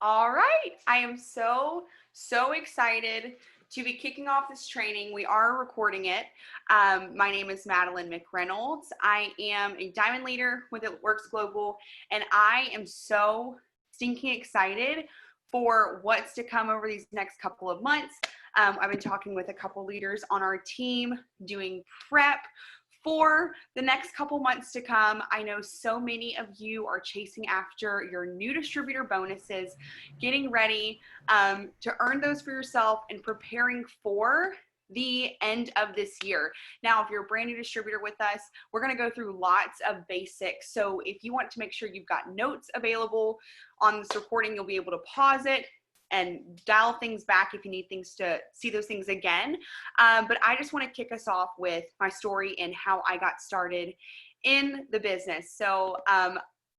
All right. I am so excited to be kicking off this training. We are recording it. My name is Madeline McReynolds. I am a diamond leader with It Works Global, and I am so stinking excited for what's to come over these next couple of months. I've been talking with a couple leaders on our team, doing prep for the next couple months to come. I know so many of you are chasing after your new distributor bonuses, getting ready to earn those for yourself and preparing for the end of this year. Now, if you're a brand new distributor with us, we're going to go through lots of basics. So if you want to make sure you've got notes available on this recording, you'll be able to pause it and dial things back if you need things to see those things again. But I just want to kick us off with my story and how I got started in the business. So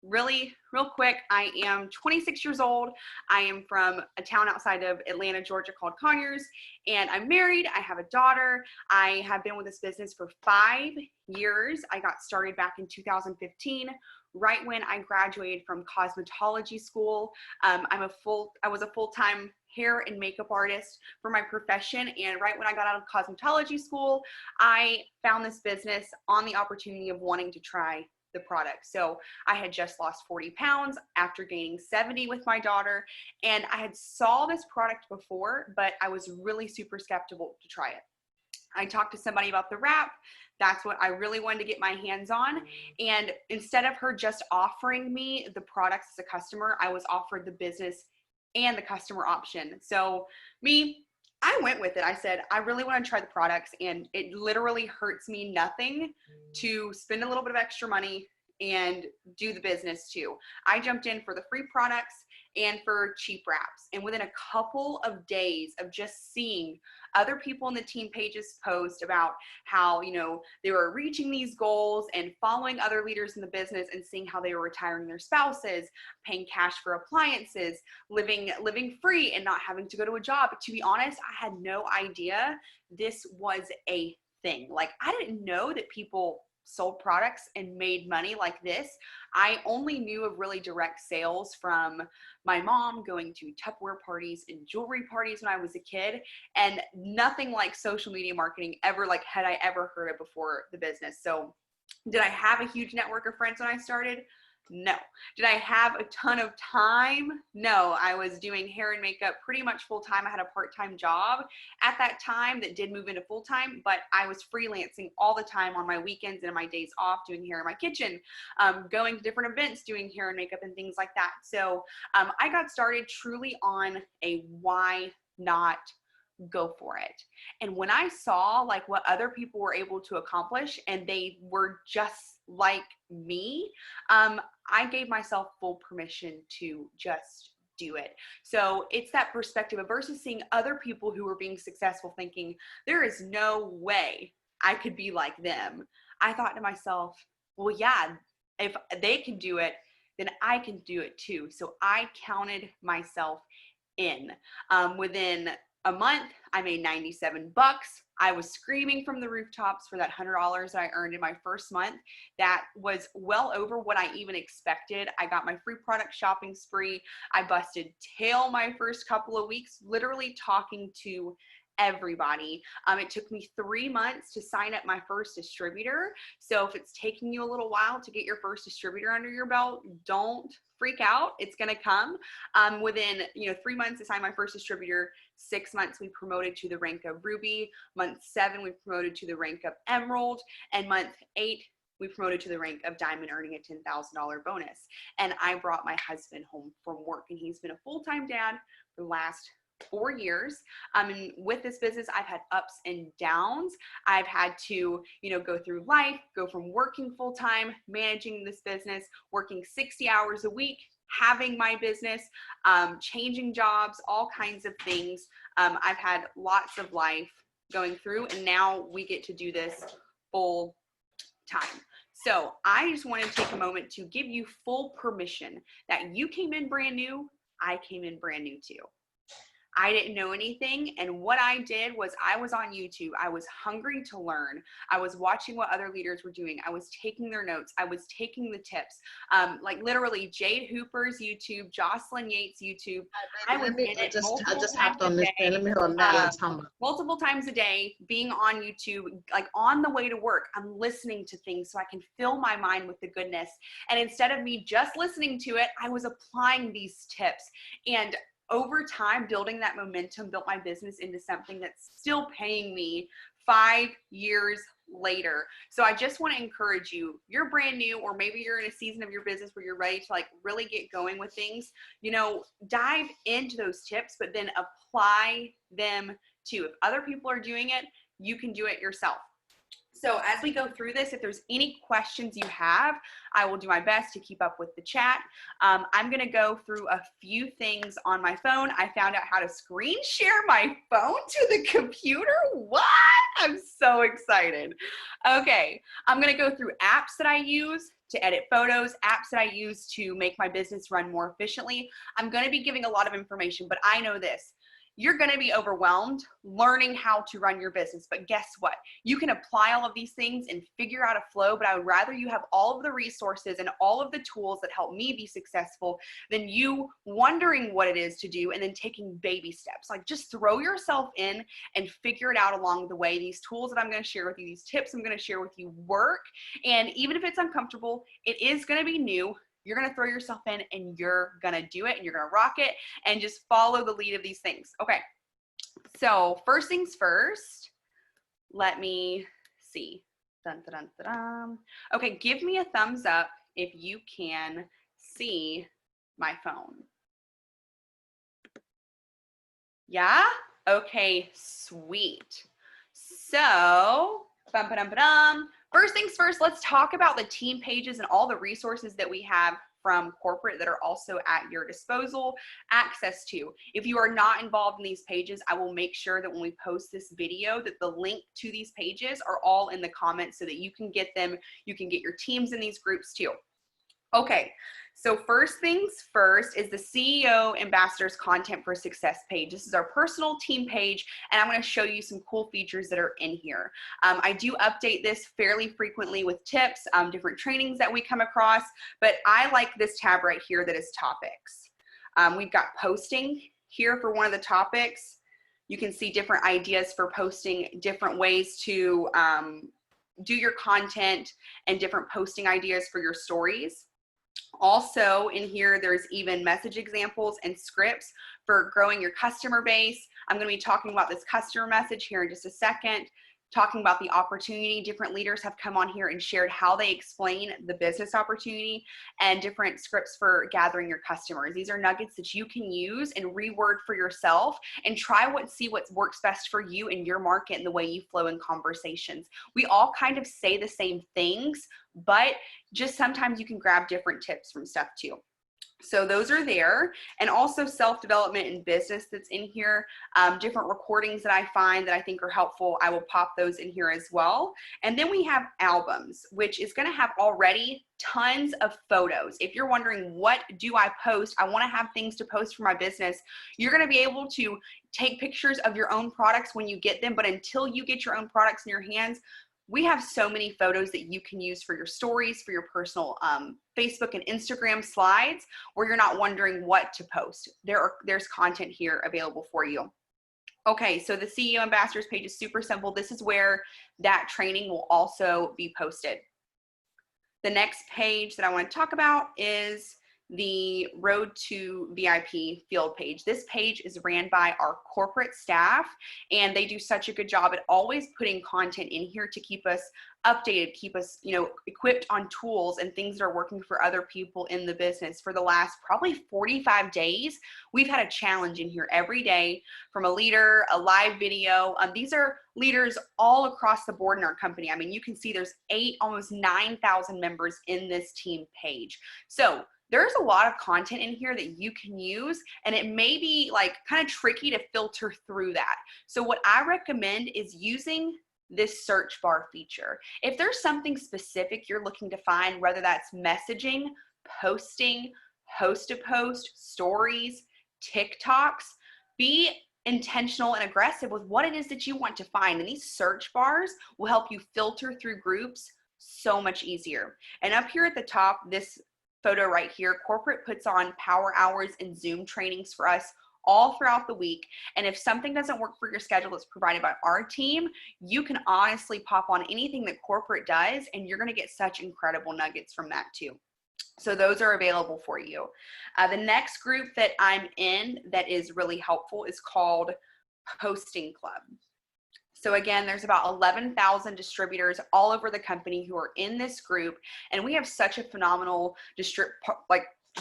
really real quick, I am 26 years old. I am from a town outside of Atlanta, Georgia called Conyers, and I'm married. I have a daughter. I have been with this business for 5 years. I got started back in 2015, right when I graduated from cosmetology school. I was a full-time hair and makeup artist for my profession, and right when I got out of cosmetology school, I found this business on the opportunity of wanting to try the product. So I had just lost 40 pounds after gaining 70 with my daughter, and I had saw this product before, but I was really super skeptical to try it. I talked to somebody about the wrap. That's what I really wanted to get my hands on. And instead of her just offering me the products as a customer, I was offered the business and the customer option. So I went with it. I said, I really want to try the products, and it literally hurts me nothing to spend a little bit of extra money and do the business too. I jumped in for the free products and for cheap wraps. And within a couple of days of just seeing other people in the team pages post about how, they were reaching these goals and following other leaders in the business and seeing how they were retiring their spouses, paying cash for appliances, living free and not having to go to a job. To be honest, I had no idea this was a thing. Like, I didn't know that people sold products and made money like this. I only knew of really direct sales from my mom going to Tupperware parties and jewelry parties when I was a kid, and nothing like social media marketing had I ever heard of before the business. So did I have a huge network of friends when I started? No. Did I have a ton of time? No. I was doing hair and makeup pretty much full time. I had a part-time job at that time that did move into full time, but I was freelancing all the time on my weekends and my days off, doing hair in my kitchen, going to different events, doing hair and makeup and things like that. So I got started truly on a why not go for it. And when I saw like what other people were able to accomplish and they were just like me, I gave myself full permission to just do it. So it's that perspective of versus seeing other people who were being successful thinking there is no way I could be like them. I thought to myself, well, yeah, if they can do it, then I can do it too. So I counted myself in. Within a month, I made 97 bucks. I was screaming from the rooftops for that $100 that I earned in my first month. That was well over what I even expected. I got my free product shopping spree. I busted tail my first couple of weeks, literally talking to everybody. It took me 3 months to sign up my first distributor. So if it's taking you a little while to get your first distributor under your belt, don't freak out. It's going to come. Within 3 months to sign my first distributor, 6 months we promoted to the rank of Ruby. Month 7 we promoted to the rank of Emerald, and month 8 we promoted to the rank of Diamond, earning a $10,000 bonus. And I brought my husband home from work, and he's been a full-time dad for the last 4 years. And with this business, I've had ups and downs. I've had to, go through life, go from working full-time, managing this business, working 60 hours a week, having my business, changing jobs, all kinds of things. I've had lots of life going through, and now we get to do this full time. So I just wanted to take a moment to give you full permission that you came in brand new. I came in brand new too. I didn't know anything. And what I did was I was on YouTube. I was hungry to learn. I was watching what other leaders were doing. I was taking their notes. I was taking the tips. Like literally Jade Hooper's YouTube, Jocelyn Yates' YouTube. I was in it I just hopped on this thing. Let me hear what Madeline's talking about. Multiple times a day, being on YouTube, like on the way to work, I'm listening to things so I can fill my mind with the goodness. And instead of me just listening to it, I was applying these tips. And over time, building that momentum built my business into something that's still paying me 5 years later. So I just want to encourage you, you're brand new, or maybe you're in a season of your business where you're ready to like really get going with things, you know, dive into those tips, but then apply them too. If other people are doing it, you can do it yourself. So as we go through this, if there's any questions you have, I will do my best to keep up with the chat. I'm going to go through a few things on my phone. I found out how to screen share my phone to the computer. What? I'm so excited. Okay, I'm going to go through apps that I use to edit photos, apps that I use to make my business run more efficiently. I'm going to be giving a lot of information, but I know this. You're going to be overwhelmed learning how to run your business. But guess what? You can apply all of these things and figure out a flow, but I would rather you have all of the resources and all of the tools that help me be successful than you wondering what it is to do and then taking baby steps. Like just throw yourself in and figure it out along the way. These tools that I'm going to share with you, these tips I'm going to share with you work. And even if it's uncomfortable, it is going to be new. You're going to throw yourself in and you're going to do it and you're going to rock it and just follow the lead of these things. Okay. So first things first, let me see. Dun, dun, dun, dun. Okay. Give me a thumbs up if you can see my phone. Yeah. Okay. Sweet. So first things first, let's talk about the team pages and all the resources that we have from corporate that are also at your disposal, access to. If you are not involved in these pages, I will make sure that when we post this video that the link to these pages are all in the comments so that you can get them, you can get your teams in these groups too. Okay, so first things first is the CEO Ambassadors Content for Success page. This is our personal team page, and I'm going to show you some cool features that are in here. I do update this fairly frequently with tips, different trainings that we come across, but I like this tab right here that is topics. We've got posting here for one of the topics. You can see different ideas for posting, different ways to do your content, and different posting ideas for your stories. Also in here, there's even message examples and scripts for growing your customer base. I'm going to be talking about this customer message here in just a second, talking about the opportunity. Different leaders have come on here and shared how they explain the business opportunity and different scripts for gathering your customers. These are nuggets that you can use and reword for yourself and see what works best for you in your market and the way you flow in conversations. We all kind of say the same things, but just sometimes you can grab different tips from stuff too. So those are there, and also self-development and business that's in here. Different recordings that I find that I think are helpful, I will pop those in here as well. And then we have albums, which is going to have already tons of photos. If you're wondering what do I post, I want to have things to post for my business. You're going to be able to take pictures of your own products when you get them, but until you get your own products in your hands, we have so many photos that you can use for your stories, for your personal Facebook and Instagram slides, where you're not wondering what to post. There's content here available for you. Okay, so the CEO Ambassadors page is super simple. This is where that training will also be posted. The next page that I want to talk about is the Road to VIP field page. This page is ran by our corporate staff, and they do such a good job at always putting content in here to keep us updated, keep us, equipped on tools and things that are working for other people in the business. For the last probably 45 days, we've had a challenge in here every day from a leader, a live video. These are leaders all across the board in our company. I mean, you can see there's almost 9,000 members in this team page. So there's a lot of content in here that you can use, and it may be like kind of tricky to filter through that. So what I recommend is using this search bar feature. If there's something specific you're looking to find, whether that's messaging, posting, host to post, stories, TikToks, be intentional and aggressive with what it is that you want to find. And these search bars will help you filter through groups so much easier. And up here at the top, this photo right here, corporate puts on power hours and Zoom trainings for us all throughout the week. And if something doesn't work for your schedule that's provided by our team, you can honestly pop on anything that corporate does, and you're going to get such incredible nuggets from that too. So those are available for you. The next group that I'm in that is really helpful is called Posting Club. So again, there's about 11,000 distributors all over the company who are in this group, and we have such a phenomenal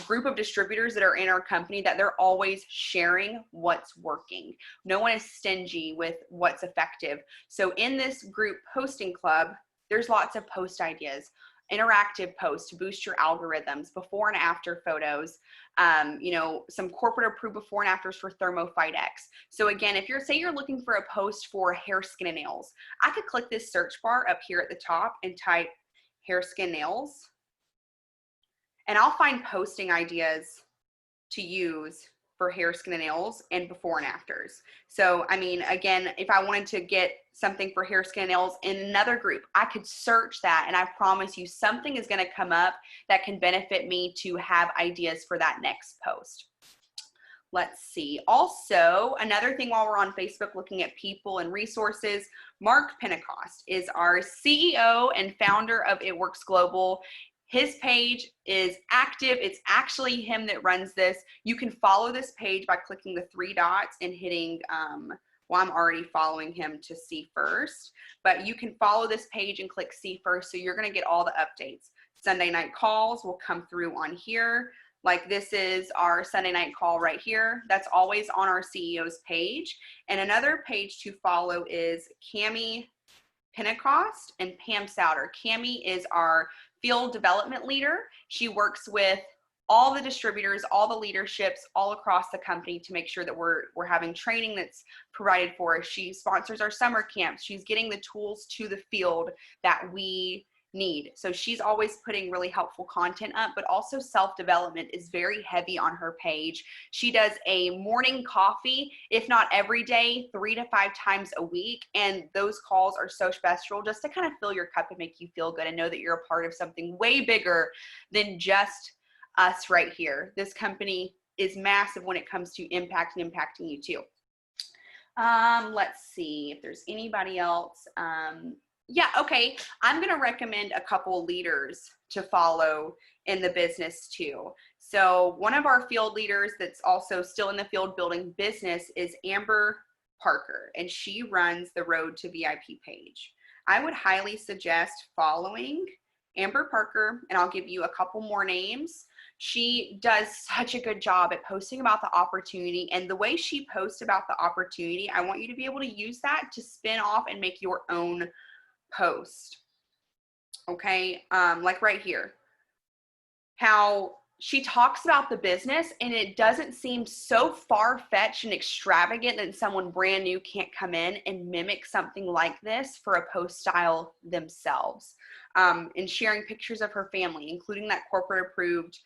group of distributors that are in our company that they're always sharing what's working. No one is stingy with what's effective. So in this group Posting Club, there's lots of post ideas, interactive posts to boost your algorithms, before and after photos, some corporate approved before and afters for ThermoFight X. So again, if you're looking for a post for hair, skin, and nails, I could click this search bar up here at the top and type hair, skin, nails, and I'll find posting ideas to use for hair, skin, and nails and before and afters. So, I mean, again, if I wanted to get something for hair, skin, and nails in another group, I could search that, and I promise you something is going to come up that can benefit me to have ideas for that next post. Let's see. Also, another thing while we're on Facebook looking at people and resources, Mark Pentecost is our CEO and founder of It Works Global. His page is active. It's actually him that runs this. You can follow this page by clicking the 3 dots and hitting, well, I'm already following him to see first, but you can follow this page and click see first. So you're going to get all the updates. Sunday night calls will come through on here. Like this is our Sunday night call right here. That's always on our CEO's page. And another page to follow is Cami Pentecost and Pam Souter. Cami is our field development leader. She works with all the distributors, all the leaderships all across the company to make sure that we're having training that's provided for us. She sponsors our summer camps. She's getting the tools to the field that we need. So she's always putting really helpful content up, but also self-development is very heavy on her page. She does a morning coffee, if not every day, 3 to 5 times a week. And those calls are so special just to kind of fill your cup and make you feel good and know that you're a part of something way bigger than just us right here. This company is massive when it comes to impact and impacting you too. Let's see if there's anybody else. Yeah, okay. I'm going to recommend a couple leaders to follow in the business too. So one of our field leaders that's also still in the field building business is Amber Parker, and she runs the Road to VIP page. I would highly suggest following Amber Parker, and I'll give you a couple more names. She does such a good job at posting about the opportunity, and the way she posts about the opportunity, I want you to be able to use that to spin off and make your own post. Okay, like right here, how she talks about the business and it doesn't seem so far-fetched and extravagant that someone brand new can't come in and mimic something like this for a post style themselves. And sharing pictures of her family, including that corporate approved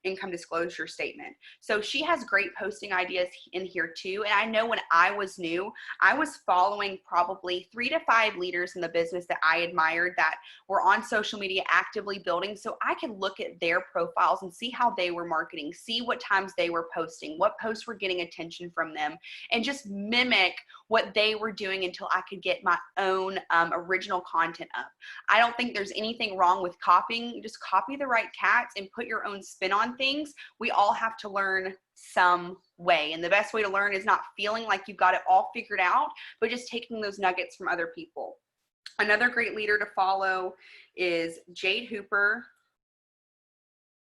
income disclosure statement. So she has great posting ideas in here too. And I know when I was new, I was following probably 3 to 5 leaders in the business that I admired that were on social media actively building. So I could look at their profiles and see how they were marketing, see what times they were posting, what posts were getting attention from them, and just mimic what they were doing until I could get my own original content up. I don't think there's anything wrong with copying. Just copy the right cats and put your own spin on things. We all have to learn some way. And the best way to learn is not feeling like you've got it all figured out, but just taking those nuggets from other people. Another great leader to follow is Jade Hooper.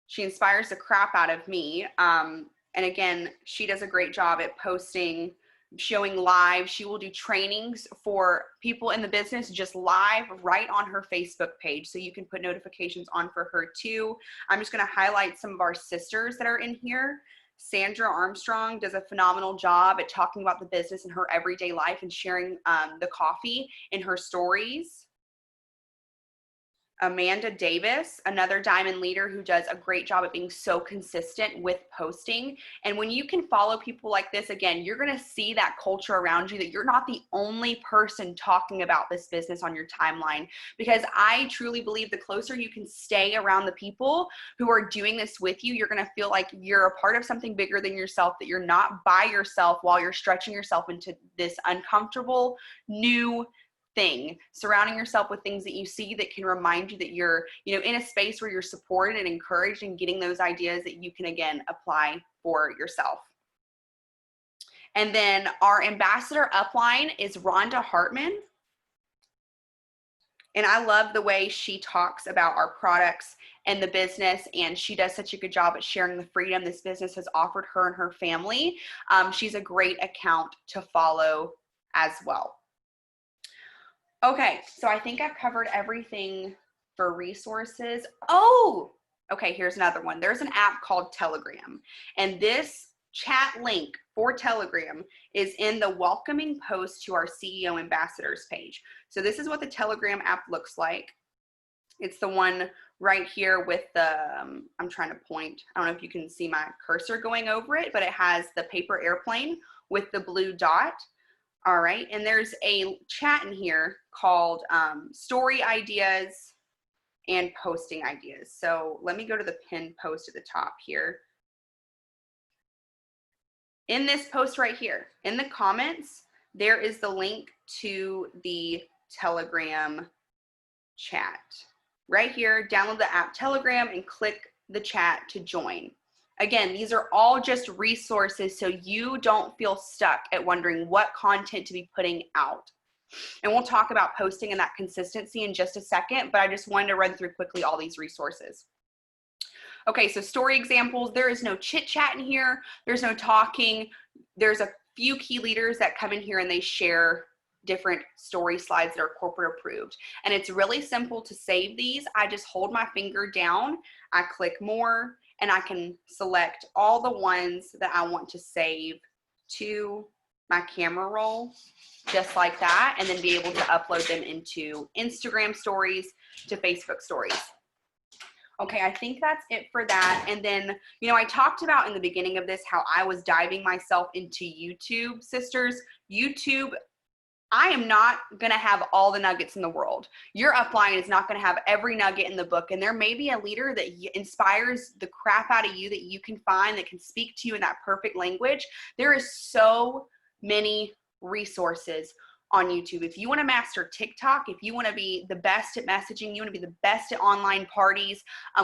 She inspires the crap out of me. And again, she does a great job at posting, showing live. She will do trainings for people in the business just live right on her Facebook page. So you can put notifications on for her too. I'm just going to highlight some of our sisters that are in here. Sandra Armstrong does a phenomenal job at talking about the business and her everyday life and sharing the coffee in her stories. Amanda Davis, another diamond leader who does a great job at being so consistent with posting. And when you can follow people like this, again, you're going to see that culture around you, that you're not the only person talking about this business on your timeline. Because I truly believe the closer you can stay around the people who are doing this with you, you're going to feel like you're a part of something bigger than yourself, that you're not by yourself while you're stretching yourself into this uncomfortable new thing. Surrounding yourself with things that you see that can remind you that you're, in a space where you're supported and encouraged, and getting those ideas that you can, again, apply for yourself. And then our ambassador upline is Rhonda Hartman. And I love the way she talks about our products and the business, and she does such a good job at sharing the freedom this business has offered her and her family. She's a great account to follow as well. Okay, so I think I've covered everything for resources. Oh, okay, here's another one. There's an app called Telegram, and this chat link for Telegram is in the welcoming post to our CEO ambassadors page. So this is what the Telegram app looks like. It's the one right here with the, I'm trying to point, I don't know if you can see my cursor going over it, but it has the paper airplane with the blue dot. All right, and there's a chat in here called story ideas and posting ideas. So let me go to the pinned post at the top here. In this post right here, in the comments, there is the link to the Telegram chat. Right here, download the app Telegram and click the chat to join. Again, these are all just resources so you don't feel stuck at wondering what content to be putting out. And we'll talk about posting and that consistency in just a second, but I just wanted to run through quickly all these resources. Okay, so story examples. There is no chit chat in here. There's no talking. There's a few key leaders that come in here and they share different story slides that are corporate approved. And it's really simple to save these. I just hold my finger down, I click more, and I can select all the ones that I want to save to my camera roll, just like that, and then be able to upload them into Instagram stories, to Facebook stories. Okay, I think that's it for that. And then, I talked about in the beginning of this how I was diving myself into YouTube, sisters. YouTube, I am not going to have all the nuggets in the world. Your upline is not going to have every nugget in the book. And there may be a leader that inspires the crap out of you that you can find that can speak to you in that perfect language. There is so many resources on YouTube. If you want to master TikTok, if you want to be the best at messaging, you want to be the best at online parties,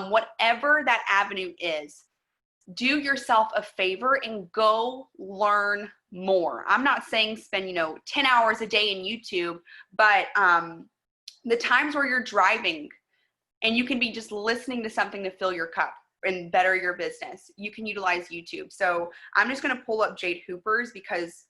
whatever that avenue is, do yourself a favor and go learn more. I'm not saying spend, 10 hours a day in YouTube, but the times where you're driving and you can be just listening to something to fill your cup and better your business, you can utilize YouTube. So I'm just going to pull up Jade Hooper's because,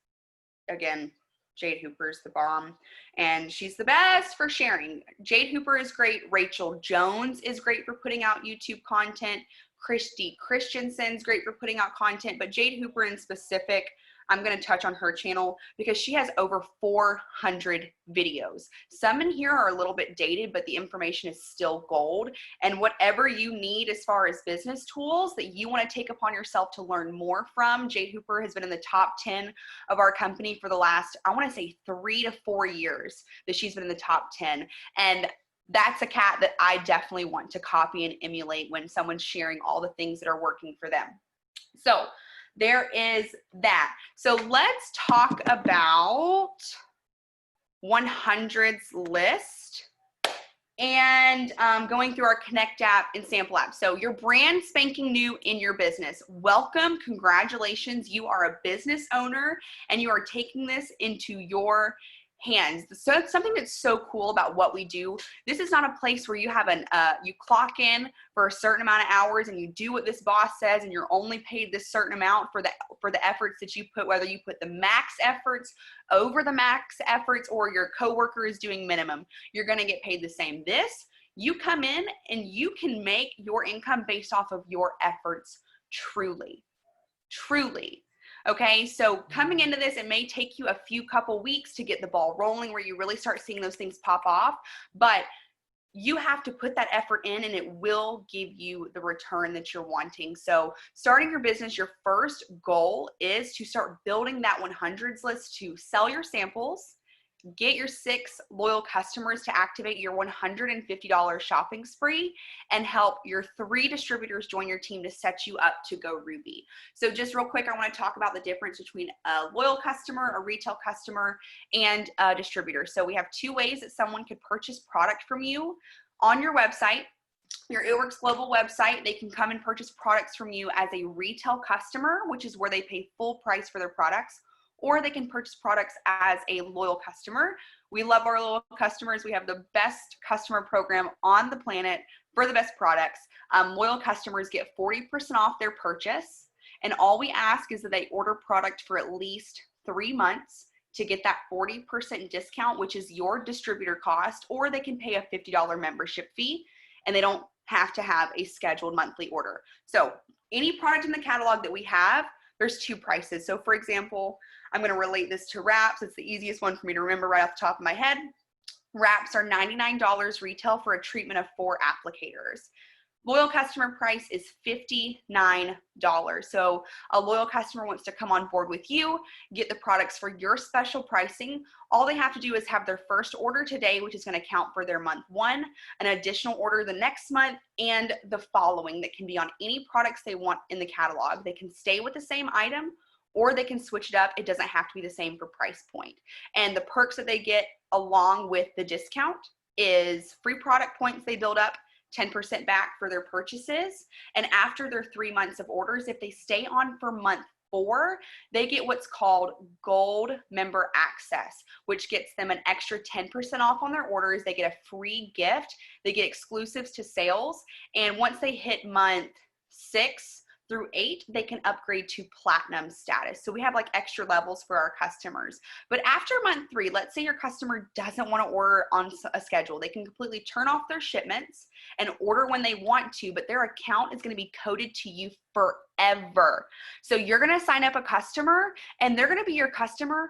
again, Jade Hooper's the bomb, and she's the best for sharing. Jade Hooper is great. Rachel Jones is great for putting out YouTube content. Christy Christensen's great for putting out content, but Jade Hooper in specific, I'm going to touch on her channel because she has over 400 videos. Some in here are a little bit dated, but the information is still gold. And whatever you need as far as business tools that you want to take upon yourself to learn more from, Jade Hooper has been in the top 10 of our company for the last, I want to say 3 to 4 years that she's been in the top 10. And that's a cat that I definitely want to copy and emulate when someone's sharing all the things that are working for them. So there is that. So let's talk about 100's list and going through our Connect app and sample app. So you're brand spanking new in your business. Welcome, congratulations. You are a business owner and you are taking this into your hands. So it's something that's so cool about what we do. This is not a place where you have you clock in for a certain amount of hours and you do what this boss says and you're only paid this certain amount for the efforts that you put, whether you put the max efforts over the max efforts or your coworker is doing minimum. You're going to get paid the same. You come in and you can make your income based off of your efforts truly. Okay, so coming into this, it may take you a couple weeks to get the ball rolling where you really start seeing those things pop off, but you have to put that effort in and it will give you the return that you're wanting. So starting your business, your first goal is to start building that 100s list to sell your samples, get your 6 loyal customers to activate your $150 shopping spree, and help your 3 distributors join your team to set you up to go Ruby. So just real quick, I want to talk about the difference between a loyal customer, a retail customer, and a distributor. So we have 2 ways that someone could purchase product from you on your website. Your It Works Global website, they can come and purchase products from you as a retail customer, which is where they pay full price for their products, or they can purchase products as a loyal customer. We love our loyal customers. We have the best customer program on the planet for the best products. Loyal customers get 40% off their purchase, and all we ask is that they order product for at least 3 months to get that 40% discount, which is your distributor cost, or they can pay a $50 membership fee, and they don't have to have a scheduled monthly order. So any product in the catalog that we have, there's 2 prices. So for example, I'm going to relate this to wraps. It's the easiest one for me to remember right off the top of my head. Wraps are $99 retail for a treatment of 4 applicators. Loyal customer price is $59. So a loyal customer wants to come on board with you, get the products for your special pricing. All they have to do is have their first order today, which is going to count for their month 1, an additional order the next month, and the following that can be on any products they want in the catalog. They can stay with the same item, or they can switch it up. It doesn't have to be the same for price point. And the perks that they get along with the discount is free product points they build up, 10% back for their purchases. And after their 3 months of orders, if they stay on for month 4, they get what's called Gold Member Access, which gets them an extra 10% off on their orders. They get a free gift. They get exclusives to sales. And once they hit month 6 through 8, they can upgrade to platinum status. So we have like extra levels for our customers. But after month 3, let's say your customer doesn't want to order on a schedule. They can completely turn off their shipments and order when they want to, but their account is going to be coded to you forever. So you're going to sign up a customer and they're going to be your customer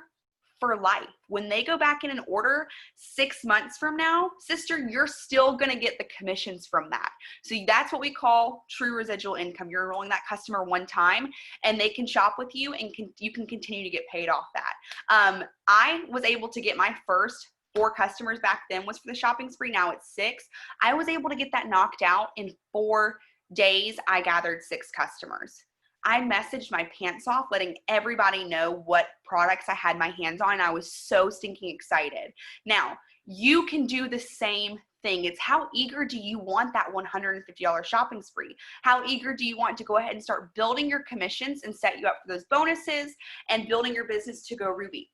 for life. When they go back in and order 6 months from now, sister, you're still going to get the commissions from that. So that's what we call true residual income. You're enrolling that customer one time and they can shop with you and you can continue to get paid off that. I was able to get my first 4 customers back then was for the shopping spree. Now it's 6. I was able to get that knocked out in 4 days. I gathered 6 customers. I messaged my pants off, letting everybody know what products I had my hands on. I was so stinking excited. Now, you can do the same thing. It's how eager do you want that $150 shopping spree? How eager do you want to go ahead and start building your commissions and set you up for those bonuses and building your business to go Ruby?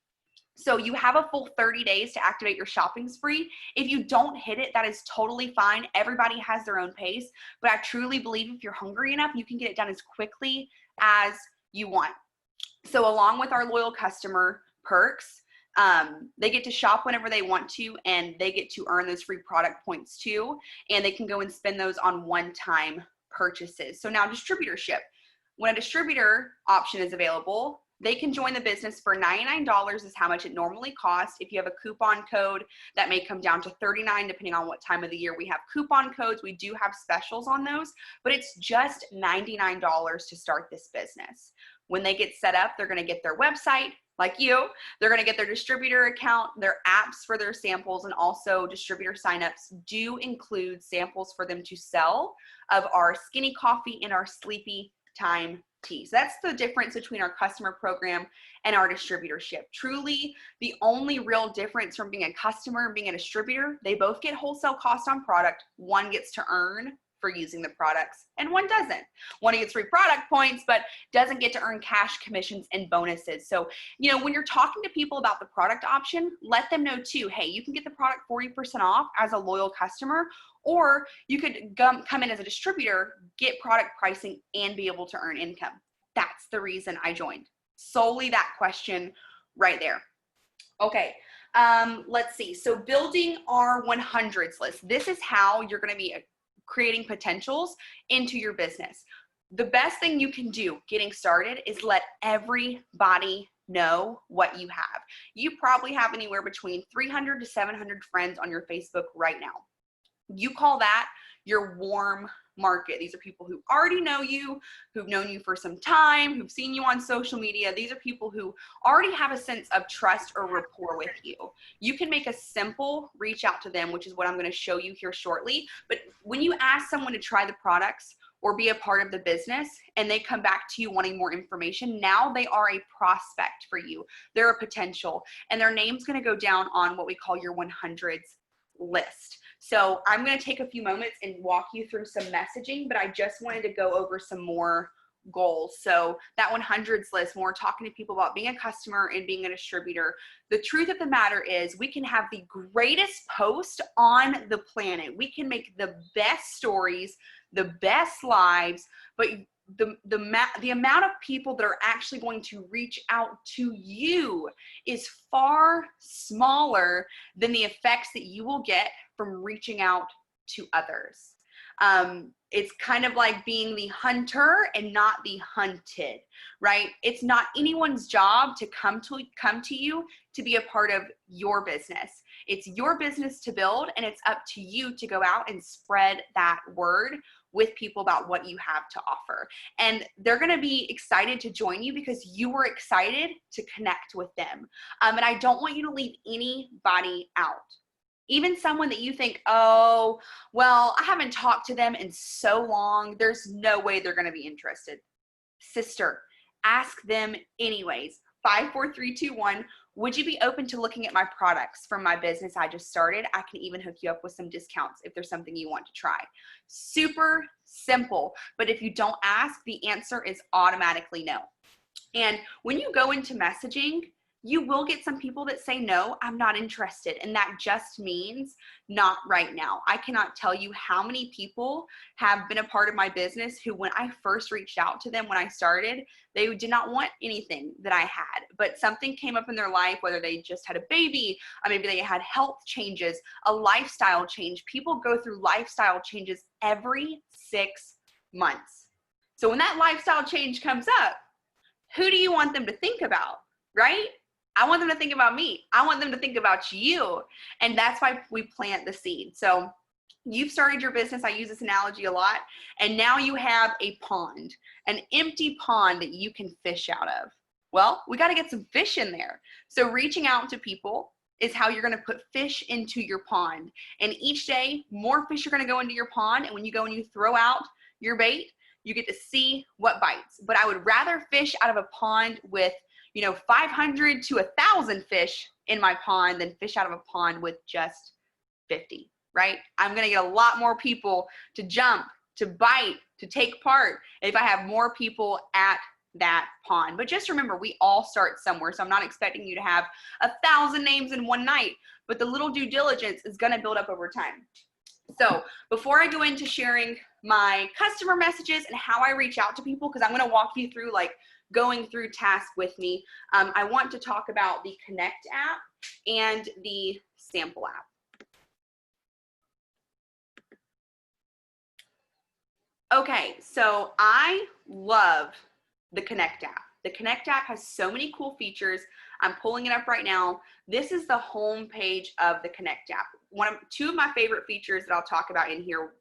So you have a full 30 days to activate your shopping spree. If you don't hit it, that is totally fine. Everybody has their own pace, but I truly believe if you're hungry enough, you can get it done as quickly as you want. So along with our loyal customer perks, they get to shop whenever they want to, and they get to earn those free product points too, and they can go and spend those on one-time purchases. So now distributorship. When a distributor option is available, they can join the business for $99 is how much it normally costs. If you have a coupon code, that may come down to $39 depending on what time of the year we have coupon codes. We do have specials on those, but it's just $99 to start this business. When they get set up, they're going to get their website, like you. They're going to get their distributor account, their apps for their samples, and also distributor signups do include samples for them to sell of our Skinny Coffee and our Sleepy Time tea. So that's the difference between our customer program and our distributorship. Truly, the only real difference from being a customer and being a distributor, they both get wholesale cost on product. One gets to earn for using the products and one doesn't. One gets free product points but doesn't get to earn cash commissions and bonuses. So, you know, when you're talking to people about the product option, let them know too, hey, you can get the product 40% off as a loyal customer, or you could come in as a distributor, get product pricing, and be able to earn income. That's the reason I joined. Solely that question right there. Okay, let's see. So building our 100s list. This is how you're going to be creating potentials into your business. The best thing you can do getting started is let everybody know what you have. You probably have anywhere between 300 to 700 friends on your Facebook right now. You call that your warm market. These are people who already know you, who've known you for some time, who've seen you on social media. These are people who already have a sense of trust or rapport with you. You can make a simple reach out to them, which is what I'm going to show you here shortly. But when you ask someone to try the products or be a part of the business and they come back to you wanting more information, now they are a prospect for you. They're a potential, and their name's going to go down on what we call your 100s list. So I'm going to take a few moments and walk you through some messaging, but I just wanted to go over some more goals. So that 100s list, when we're talking to people about being a customer and being a distributor, the truth of the matter is we can have the greatest post on the planet. We can make the best stories, the best lives, but the amount of people that are actually going to reach out to you is far smaller than the effects that you will get from reaching out to others. It's kind of like being the hunter and not the hunted, right? It's not anyone's job to come to you to be a part of your business. It's your business to build, and it's up to you to go out and spread that word with people about what you have to offer. And they're going to be excited to join you because you were excited to connect with them. And I don't want you to leave anybody out. Even someone that you think, oh, well, I haven't talked to them in so long, there's no way they're going to be interested. Sister, ask them anyways. 5, 4, 3, 2, 1. Would you be open to looking at my products from my business I just started? I can even hook you up with some discounts if there's something you want to try. Super simple. But if you don't ask, the answer is automatically no. And when you go into messaging, you will get some people that say, no, I'm not interested. And that just means not right now. I cannot tell you how many people have been a part of my business who, when I first reached out to them when I started, they did not want anything that I had, but something came up in their life, whether they just had a baby, or maybe they had health changes, a lifestyle change. People go through lifestyle changes every 6 months. So when that lifestyle change comes up, who do you want them to think about, right? I want them to think about me. I want them to think about you. And that's why we plant the seed. So you've started your business. I use this analogy a lot. And now you have a pond, an empty pond that you can fish out of. Well, we got to get some fish in there. So reaching out to people is how you're going to put fish into your pond. And each day, more fish are going to go into your pond. And when you go and you throw out your bait, you get to see what bites. But I would rather fish out of a pond with 500 to 1,000 fish in my pond than fish out of a pond with just 50, right? I'm going to get a lot more people to jump, to bite, to take part if I have more people at that pond. But just remember, we all start somewhere. So I'm not expecting you to have 1,000 names in one night, but the little due diligence is going to build up over time. So before I go into sharing my customer messages and how I reach out to people, because I'm going to walk you through going through tasks with me, I want to talk about the Connect app and the Sample app. Okay, so I love the Connect app. The Connect app has so many cool features. I'm pulling it up right now. This is the home page of the Connect app. Two of my favorite features that I'll talk about in here,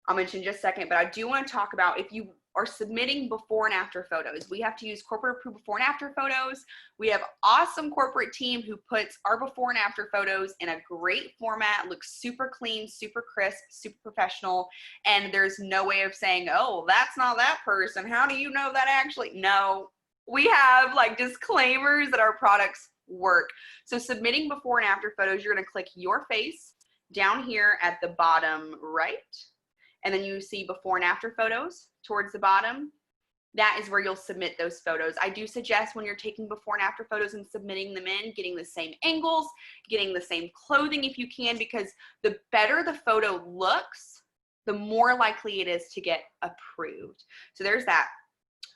I'll mention in just a second, but I do want to talk about if you are submitting before and after photos. We have to use corporate approved before and after photos. We have awesome corporate team who puts our before and after photos in a great format, looks super clean, super crisp, super professional, and there's no way of saying, oh, that's not that person. How do you know that actually? No, we have disclaimers that our products work. So submitting before and after photos, you're going to click your face down here at the bottom right. And then you see before and after photos towards the bottom. That is where you'll submit those photos. I do suggest when you're taking before and after photos and submitting them in, getting the same angles, getting the same clothing if you can, because the better the photo looks, the more likely it is to get approved. So there's that.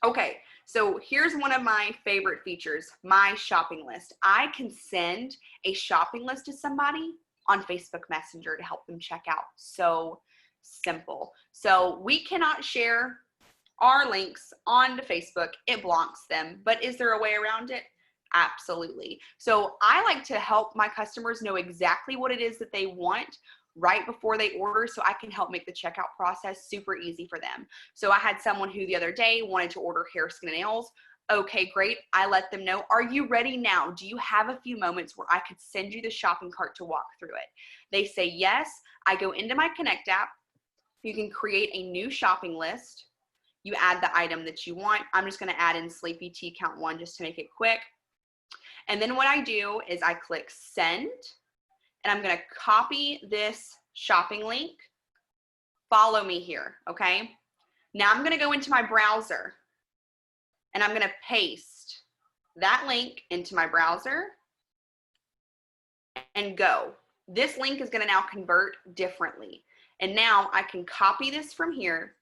Okay, so here's one of my favorite features, my shopping list. I can send a shopping list to somebody on Facebook Messenger to help them check out. So simple. So we cannot share our links onto Facebook. It blocks them. But is there a way around it? Absolutely. So I like to help my customers know exactly what it is that they want right before they order so I can help make the checkout process super easy for them. So I had someone who the other day wanted to order hair, skin, and nails. Okay, great. I let them know, are you ready now? Do you have a few moments where I could send you the shopping cart to walk through it? They say yes. I go into my Connect app. You can create a new shopping list. You add the item that you want. I'm just gonna add in Sleepy Tea Count 1 just to make it quick. And then what I do is I click send, and I'm gonna copy this shopping link. Follow me here, okay? Now I'm gonna go into my browser, and I'm gonna paste that link into my browser and go. This link is gonna now convert differently. And now I can copy this from here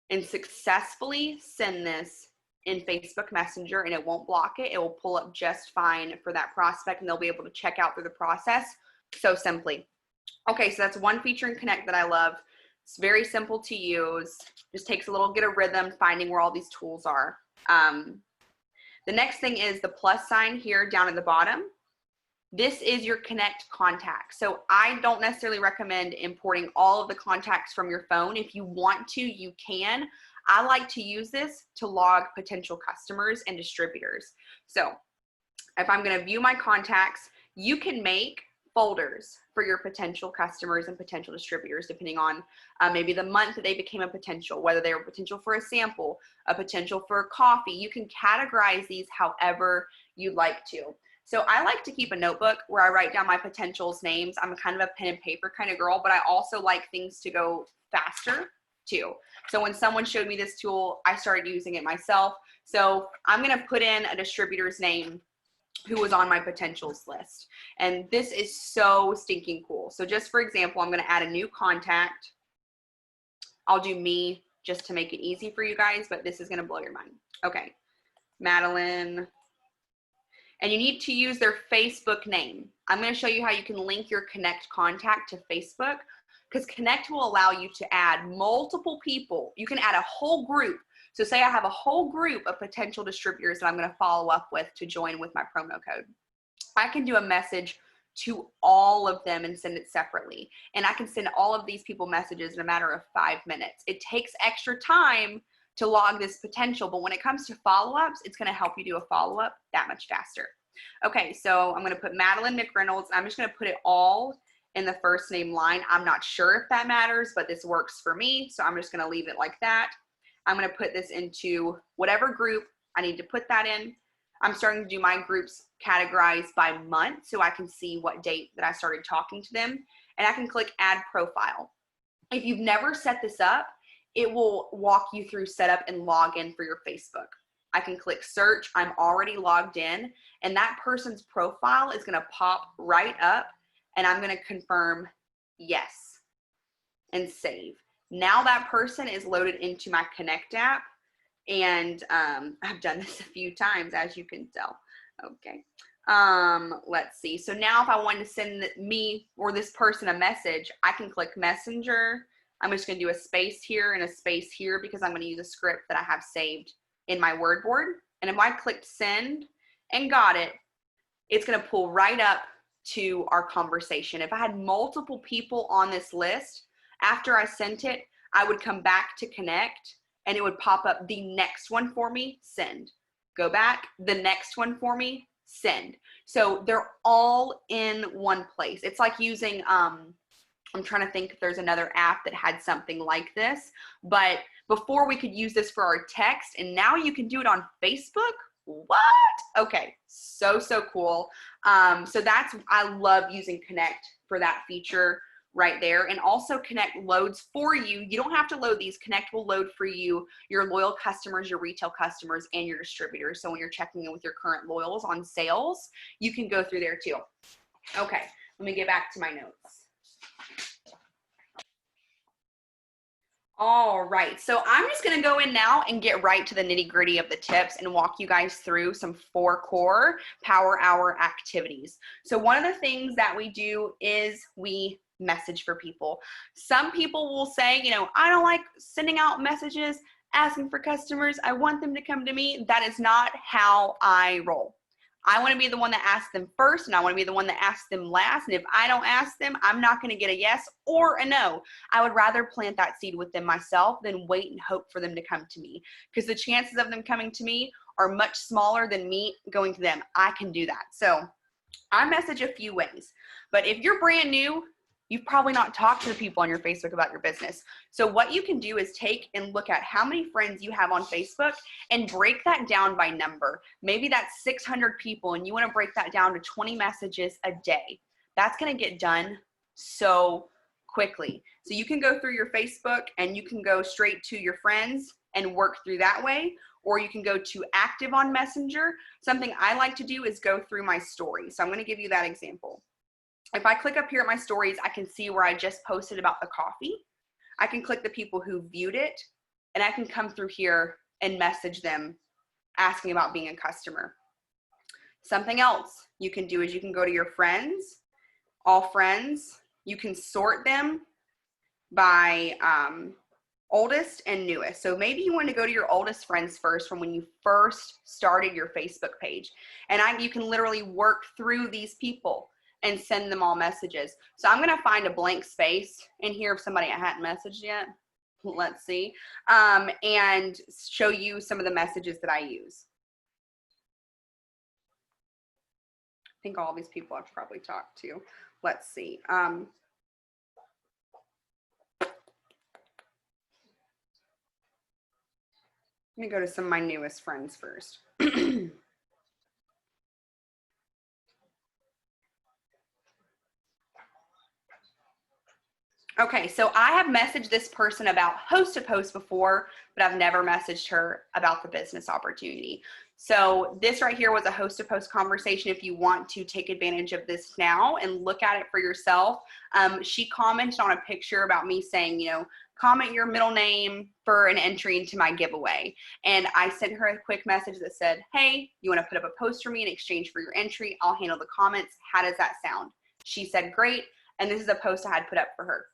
and successfully send this in Facebook Messenger, and it won't block it. It will pull up just fine for that prospect, and they'll be able to check out through the process so simply. Okay, so that's one feature in Connect that I love. It's very simple to use. Just takes a little get of rhythm finding where all these tools are. The next thing is the plus sign here down at the bottom. This is your Connect contacts. So I don't necessarily recommend importing all of the contacts from your phone. If you want to, you can. I like to use this to log potential customers and distributors. So if I'm gonna view my contacts, you can make folders for your potential customers and potential distributors, depending on maybe the month that they became a potential, whether they were potential for a sample, a potential for a coffee. You can categorize these however you'd like to. So I like to keep a notebook where I write down my potentials' names. I'm kind of a pen and paper kind of girl, but I also like things to go faster too. So when someone showed me this tool, I started using it myself. So I'm gonna put in a distributor's name who was on my potentials list. And this is so stinking cool. So just for example, I'm gonna add a new contact. I'll do me just to make it easy for you guys, but this is gonna blow your mind. Okay, Madeline. And you need to use their Facebook name. I'm gonna show you how you can link your Connect contact to Facebook, because Connect will allow you to add multiple people. You can add a whole group. So say I have a whole group of potential distributors that I'm gonna follow up with to join with my promo code. I can do a message to all of them and send it separately. And I can send all of these people messages in a matter of 5 minutes. It takes extra time to log this potential, but when it comes to follow-ups, it's gonna help you do a follow-up that much faster. Okay, so I'm gonna put Madeline McReynolds. I'm just gonna put it all in the first name line. I'm not sure if that matters, but this works for me, so I'm just gonna leave it like that. I'm gonna put this into whatever group I need to put that in. I'm starting to do my groups categorized by month so I can see what date that I started talking to them, and I can click add profile. If you've never set this up, it will walk you through setup and log in for your Facebook. I can click search, I'm already logged in, and that person's profile is gonna pop right up, and I'm gonna confirm yes and save. Now that person is loaded into my Connect app, and I've done this a few times, as you can tell. Okay, let's see. So now if I wanted to send me or this person a message, I can click Messenger. I'm just gonna do a space here and a space here because I'm gonna use a script that I have saved in my word board. And if I clicked send and got it, it's gonna pull right up to our conversation. If I had multiple people on this list, after I sent it, I would come back to Connect and it would pop up the next one for me, send. Go back, the next one for me, send. So they're all in one place. It's like using, I'm trying to think if there's another app that had something like this, but before we could use this for our text, and now you can do it on Facebook. What? Okay, so cool. So that's, I love using Connect for that feature right there. And also Connect loads for you. You don't have to load these. Connect will load for you your loyal customers, your retail customers, and your distributors. So when you're checking in with your current loyals on sales, you can go through there too. Okay, let me get back to my notes. All right, so I'm just gonna go in now and get right to the nitty gritty of the tips and walk you guys through some 4 core Power Hour activities. So one of the things that we do is we message for people. Some people will say, you know, I don't like sending out messages asking for customers. I want them to come to me. That is not how I roll. I want to be the one that asks them first, and I want to be the one that asks them last. And if I don't ask them, I'm not going to get a yes or a no. I would rather plant that seed with them myself than wait and hope for them to come to me, because the chances of them coming to me are much smaller than me going to them. I can do that. So I message a few ways, but if you're brand new, you've probably not talked to the people on your Facebook about your business. So what you can do is take and look at how many friends you have on Facebook and break that down by number. Maybe that's 600 people and you want to break that down to 20 messages a day. That's going to get done so quickly. So you can go through your Facebook and you can go straight to your friends and work through that way, or you can go to active on Messenger. Something I like to do is go through my stories. So I'm going to give you that example. If I click up here at my stories, I can see where I just posted about the coffee. I can click the people who viewed it, and I can come through here and message them asking about being a customer. Something else you can do is you can go to your friends, all friends. You can sort them by oldest and newest. So maybe you want to go to your oldest friends first from when you first started your Facebook page. And you can literally work through these people and send them all messages. So I'm gonna find a blank space in here of somebody I hadn't messaged yet. Let's see. And show you some of the messages that I use. I think all these people I've probably talked to. Let's see. Let me go to some of my newest friends first. Okay, so I have messaged this person about host to post before, but I've never messaged her about the business opportunity. So this right here was a host to post conversation. If you want to take advantage of this now and look at it for yourself, she commented on a picture about me saying, you know, comment your middle name for an entry into my giveaway. And I sent her a quick message that said, hey, you want to put up a post for me in exchange for your entry? I'll handle the comments. How does that sound? She said, great. And this is a post I had put up for her.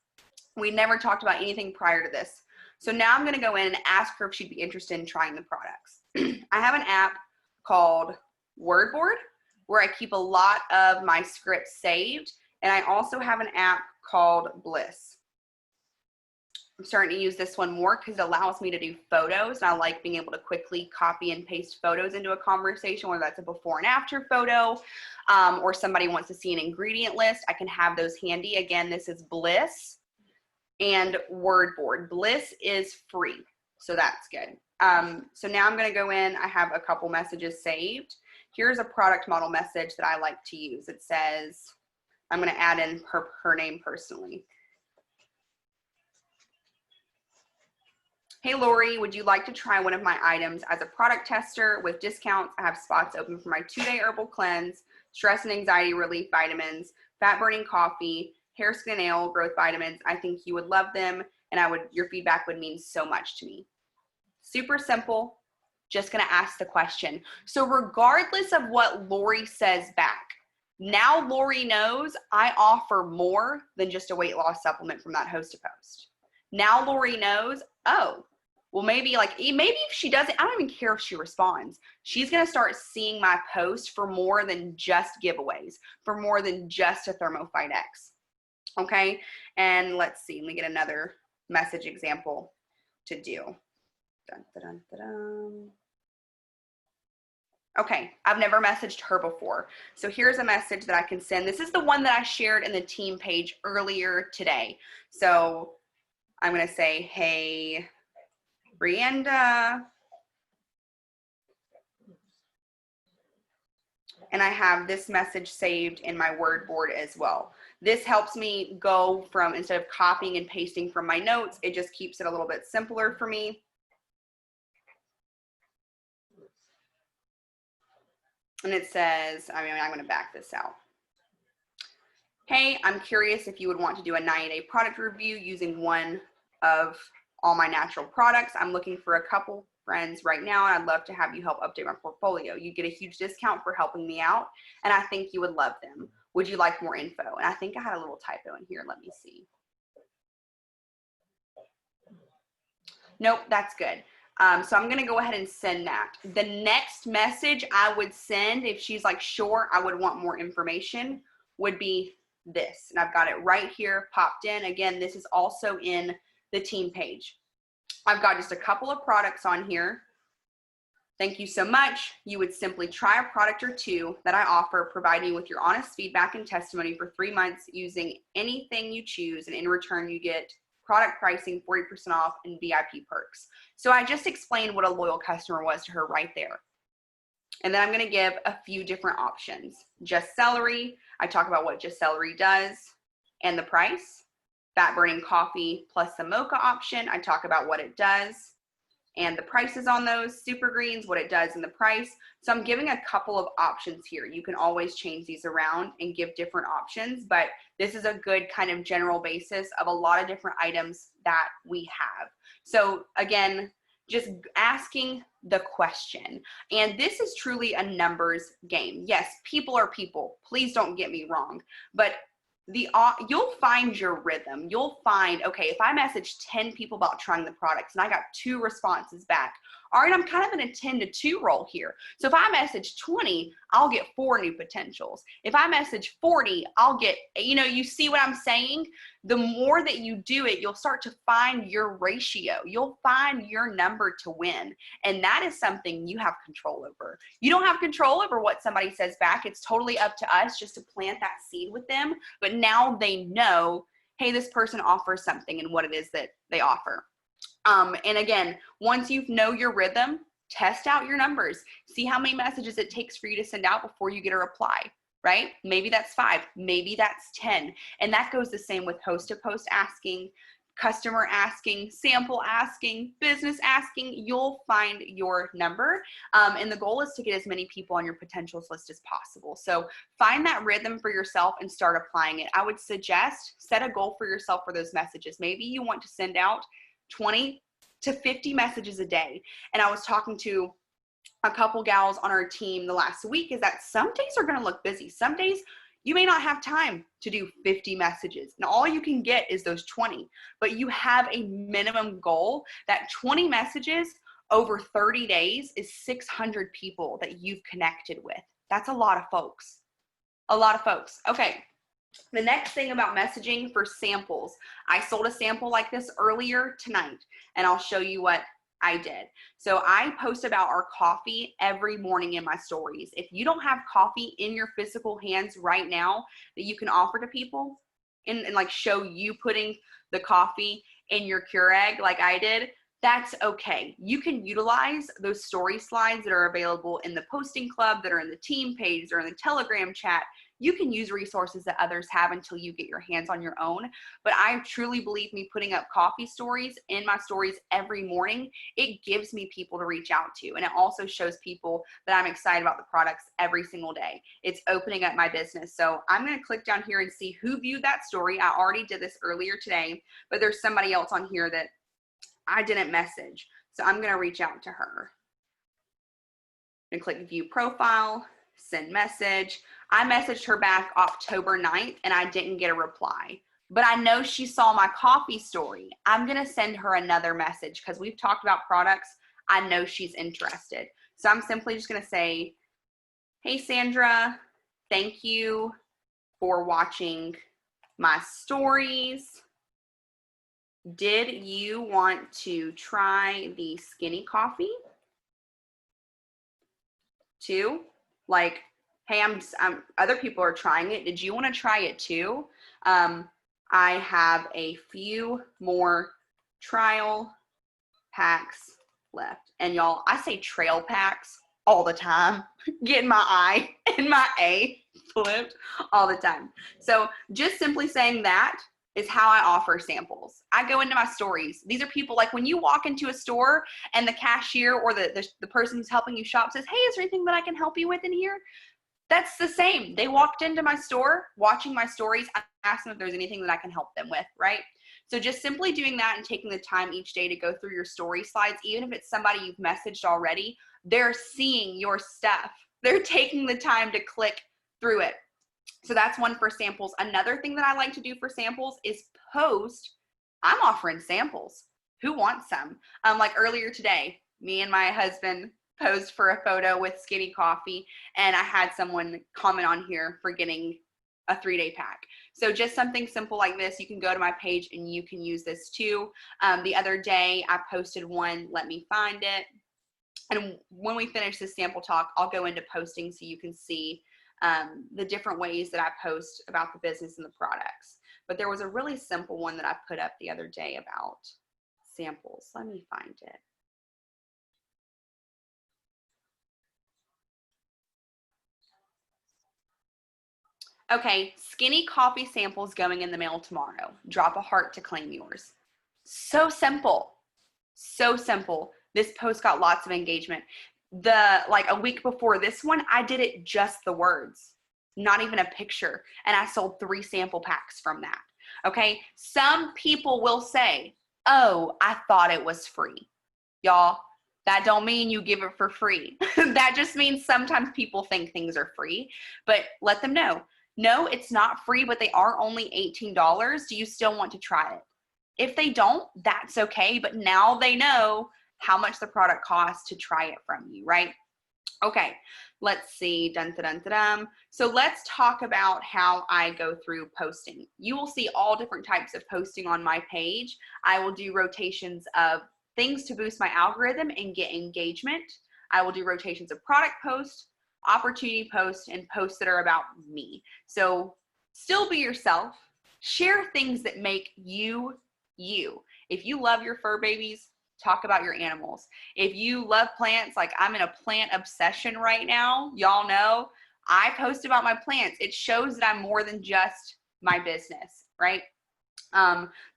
We never talked about anything prior to this. So now I'm going to go in and ask her if she'd be interested in trying the products. I have an app called WordBoard where I keep a lot of my scripts saved. And I also have an app called Bliss. I'm starting to use this one more because it allows me to do photos. And I like being able to quickly copy and paste photos into a conversation, whether that's a before and after photo, or somebody wants to see an ingredient list. I can have those handy. Again, this is Bliss and WordBoard. Bliss is free, so that's good. So now I'm gonna go in, I have a couple messages saved. Here's a product model message that I like to use. It says, I'm gonna add in her name personally. Hey Lori, would you like to try one of my items as a product tester with discounts? I have spots open for my 2-day herbal cleanse, stress and anxiety relief vitamins, fat burning coffee, hair, skin, nail growth vitamins. I think you would love them, and your feedback would mean so much to me. Super simple, just gonna ask the question. So regardless of what Lori says back, now Lori knows I offer more than just a weight loss supplement from that host to post. Now Lori knows, oh, well maybe if she doesn't, I don't even care if she responds. She's gonna start seeing my post for more than just giveaways, for more than just a ThermoFight X. Okay, and let's see, let me get another message example to do. Dun, dun, dun, dun. Okay, I've never messaged her before. So here's a message that I can send. This is the one that I shared in the team page earlier today. So I'm gonna say, hey, Brianda. And I have this message saved in my WordBoard as well. This helps me go from, instead of copying and pasting from my notes, it just keeps it a little bit simpler for me. And it says, I'm gonna back this out. Hey, I'm curious if you would want to do a 90-day product review using one of all my natural products. I'm looking for a couple friends right now, and I'd love to have you help update my portfolio. You get a huge discount for helping me out, and I think you would love them. Would you like more info? And I think I had a little typo in here. Let me see. Nope, that's good. So I'm going to go ahead and send that. The next message I would send, if she's like, sure, I would want more information, would be this. And I've got it right here popped in. Again, this is also in the team page. I've got just a couple of products on here. Thank you so much. You would simply try a product or two that I offer, providing you with your honest feedback and testimony for 3 months using anything you choose. And in return, you get product pricing, 40% off, and VIP perks. So I just explained what a loyal customer was to her right there. And then I'm going to give a few different options. Just celery. I talk about what just celery does and the price. Fat burning coffee plus the mocha option. I talk about what it does and the prices on those. Super greens, what it does and the price. So I'm giving a couple of options here. You can always change these around and give different options, but this is a good kind of general basis of a lot of different items that we have. So again, just asking the question. And this is truly a numbers game. Yes, people are people. Please don't get me wrong, but you'll find your rhythm. You'll find, okay, if I message 10 people about trying the products and I got 2 responses back, all right, I'm kind of in a 10 to 2 role here. So if I message 20, I'll get 4 new potentials. If I message 40, I'll get, you see what I'm saying? The more that you do it, you'll start to find your ratio. You'll find your number to win. And that is something you have control over. You don't have control over what somebody says back. It's totally up to us just to plant that seed with them. But now they know, hey, this person offers something and what it is that they offer. And again, once you know your rhythm, test out your numbers. See how many messages it takes for you to send out before you get a reply, right? Maybe that's 5, maybe that's 10. And that goes the same with host to post asking, customer asking, sample asking, business asking. You'll find your number. And the goal is to get as many people on your potentials list as possible. So find that rhythm for yourself and start applying it. I would suggest set a goal for yourself for those messages. Maybe you want to send out 20 to 50 messages a day. And I was talking to a couple gals on our team the last week, is that some days are going to look busy. Some days you may not have time to do 50 messages. And all you can get is those 20, but you have a minimum goal that 20 messages over 30 days is 600 people that you've connected with. That's a lot of folks. A lot of folks. Okay. The next thing about messaging for samples, I sold a sample like this earlier tonight, and I'll show you what I did. So I post about our coffee every morning in my stories. If you don't have coffee in your physical hands right now that you can offer to people and like show you putting the coffee in your Keurig like I did, that's okay. You can utilize those story slides that are available in the posting club, that are in the team page or in the Telegram chat. You can use resources that others have until you get your hands on your own. But I truly believe me putting up coffee stories in my stories every morning, it gives me people to reach out to. And it also shows people that I'm excited about the products every single day. It's opening up my business. So I'm going to click down here and see who viewed that story. I already did this earlier today, but there's somebody else on here that I didn't message. So I'm going to reach out to her and click view profile, send message. I messaged her back October 9th and I didn't get a reply, but I know she saw my coffee story. I'm going to send her another message because we've talked about products. I know she's interested. So I'm simply just going to say, hey, Sandra, thank you for watching my stories. Did you want to try the skinny coffee too? Like, hey, other people are trying it. Did you want to try it too? I have a few more trial packs left. And y'all, I say trail packs all the time. Getting my I and my A flipped all the time. So just simply saying that is how I offer samples. I go into my stories. These are people, like when you walk into a store and the cashier or the person who's helping you shop says, hey, is there anything that I can help you with in here? That's the same. They walked into my store, watching my stories. I asked them if there's anything that I can help them with, right? So just simply doing that and taking the time each day to go through your story slides, even if it's somebody you've messaged already, they're seeing your stuff. They're taking the time to click through it. So that's one for samples. Another thing that I like to do for samples is post, I'm offering samples. Who wants some? Like earlier today, me and my husband posed for a photo with Skinny Coffee, and I had someone comment on here for getting a 3-day pack. So just something simple like this, you can go to my page and you can use this too. The other day I posted one, let me find it. And when we finish this sample talk, I'll go into posting so you can see the different ways that I post about the business and the products. But there was a really simple one that I put up the other day about samples. Let me find it. Okay, Skinny Coffee samples going in the mail tomorrow. Drop a heart to claim yours. So simple. So simple. This post got lots of engagement. Like a week before this one, I did it just the words, not even a picture. And I sold 3 sample packs from that. Okay, some people will say, oh, I thought it was free. Y'all, that don't mean you give it for free. That just means sometimes people think things are free, but let them know. No, it's not free, but they are only $18. Do you still want to try it? If they don't, that's okay, but now they know how much the product costs to try it from you, right? Okay, let's see. Dun, dun, dun, dun, dun. So let's talk about how I go through posting. You will see all different types of posting on my page. I will do rotations of things to boost my algorithm and get engagement. I will do rotations of product posts, opportunity posts, and posts that are about me. So still be yourself. Share things that make you, you. If you love your fur babies, talk about your animals. If you love plants, like I'm in a plant obsession right now, y'all know, I post about my plants. It shows that I'm more than just my business, right?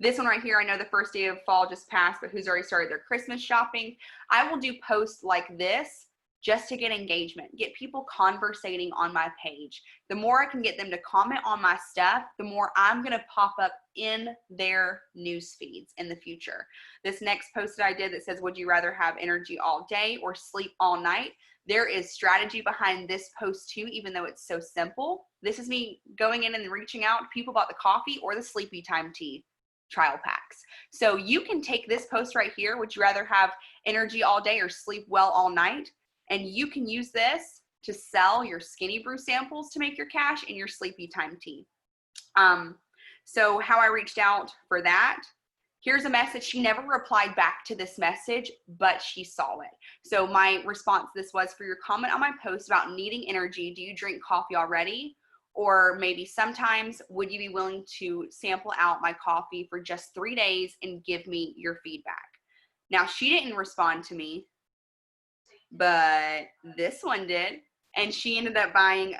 This one right here, I know the first day of fall just passed, but who's already started their Christmas shopping? I will do posts like this just to get engagement, get people conversating on my page. The more I can get them to comment on my stuff, the more I'm gonna pop up in their news feeds in the future. This next post that I did that says, would you rather have energy all day or sleep all night? There is strategy behind this post too, even though it's so simple. This is me going in and reaching out to people about the coffee or the Sleepy Time tea trial packs. So you can take this post right here, would you rather have energy all day or sleep well all night? And you can use this to sell your Skinny Brew samples to make your cash and your Sleepy Time tea. So how I reached out for that, here's a message. She never replied back to this message, but she saw it. So my response to this was, for your comment on my post about needing energy, do you drink coffee already? Or maybe sometimes, would you be willing to sample out my coffee for just 3 days and give me your feedback? Now, she didn't respond to me, but this one did. And she ended up buying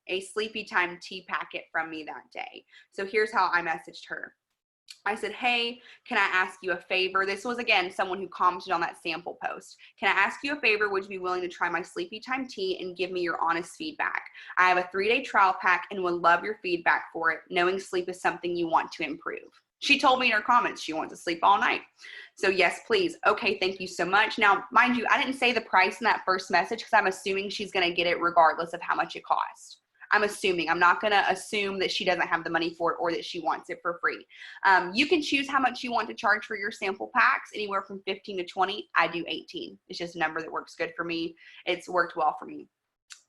a Sleepy Time tea packet from me that day. So here's how I messaged her. I said, hey, can I ask you a favor? This was, again, someone who commented on that sample post. Can I ask you a favor? Would you be willing to try my Sleepy Time tea and give me your honest feedback? I have a 3-day trial pack and would love your feedback for it, knowing sleep is something you want to improve. She told me in her comments she wants to sleep all night. So yes, please. Okay, thank you so much. Now, mind you, I didn't say the price in that first message because I'm assuming she's going to get it regardless of how much it costs. I'm assuming. I'm not going to assume that she doesn't have the money for it or that she wants it for free. You can choose how much you want to charge for your sample packs, anywhere from 15 to 20. I do 18. It's just a number that works good for me. It's worked well for me.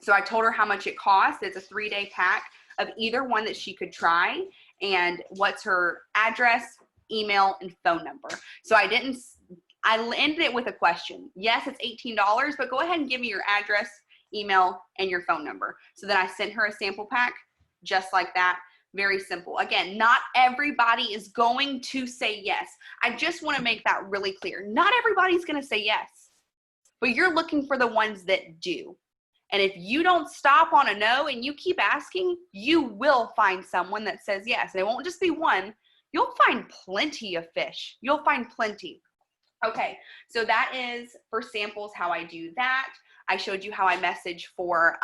So I told her how much it costs. It's a 3-day pack of either one that she could try, and what's her address, email, and phone number. So I ended it with a question. Yes, it's $18, but go ahead and give me your address, email, and your phone number. So then I sent her a sample pack just like that. Very simple. Again, not everybody is going to say yes. I just want to make that really clear. Not everybody's going to say yes, but you're looking for the ones that do. And if you don't stop on a no and you keep asking, you will find someone that says yes. And it won't just be one. You'll find plenty of fish. You'll find plenty. Okay, so that is for samples how I do that. I showed you how I message for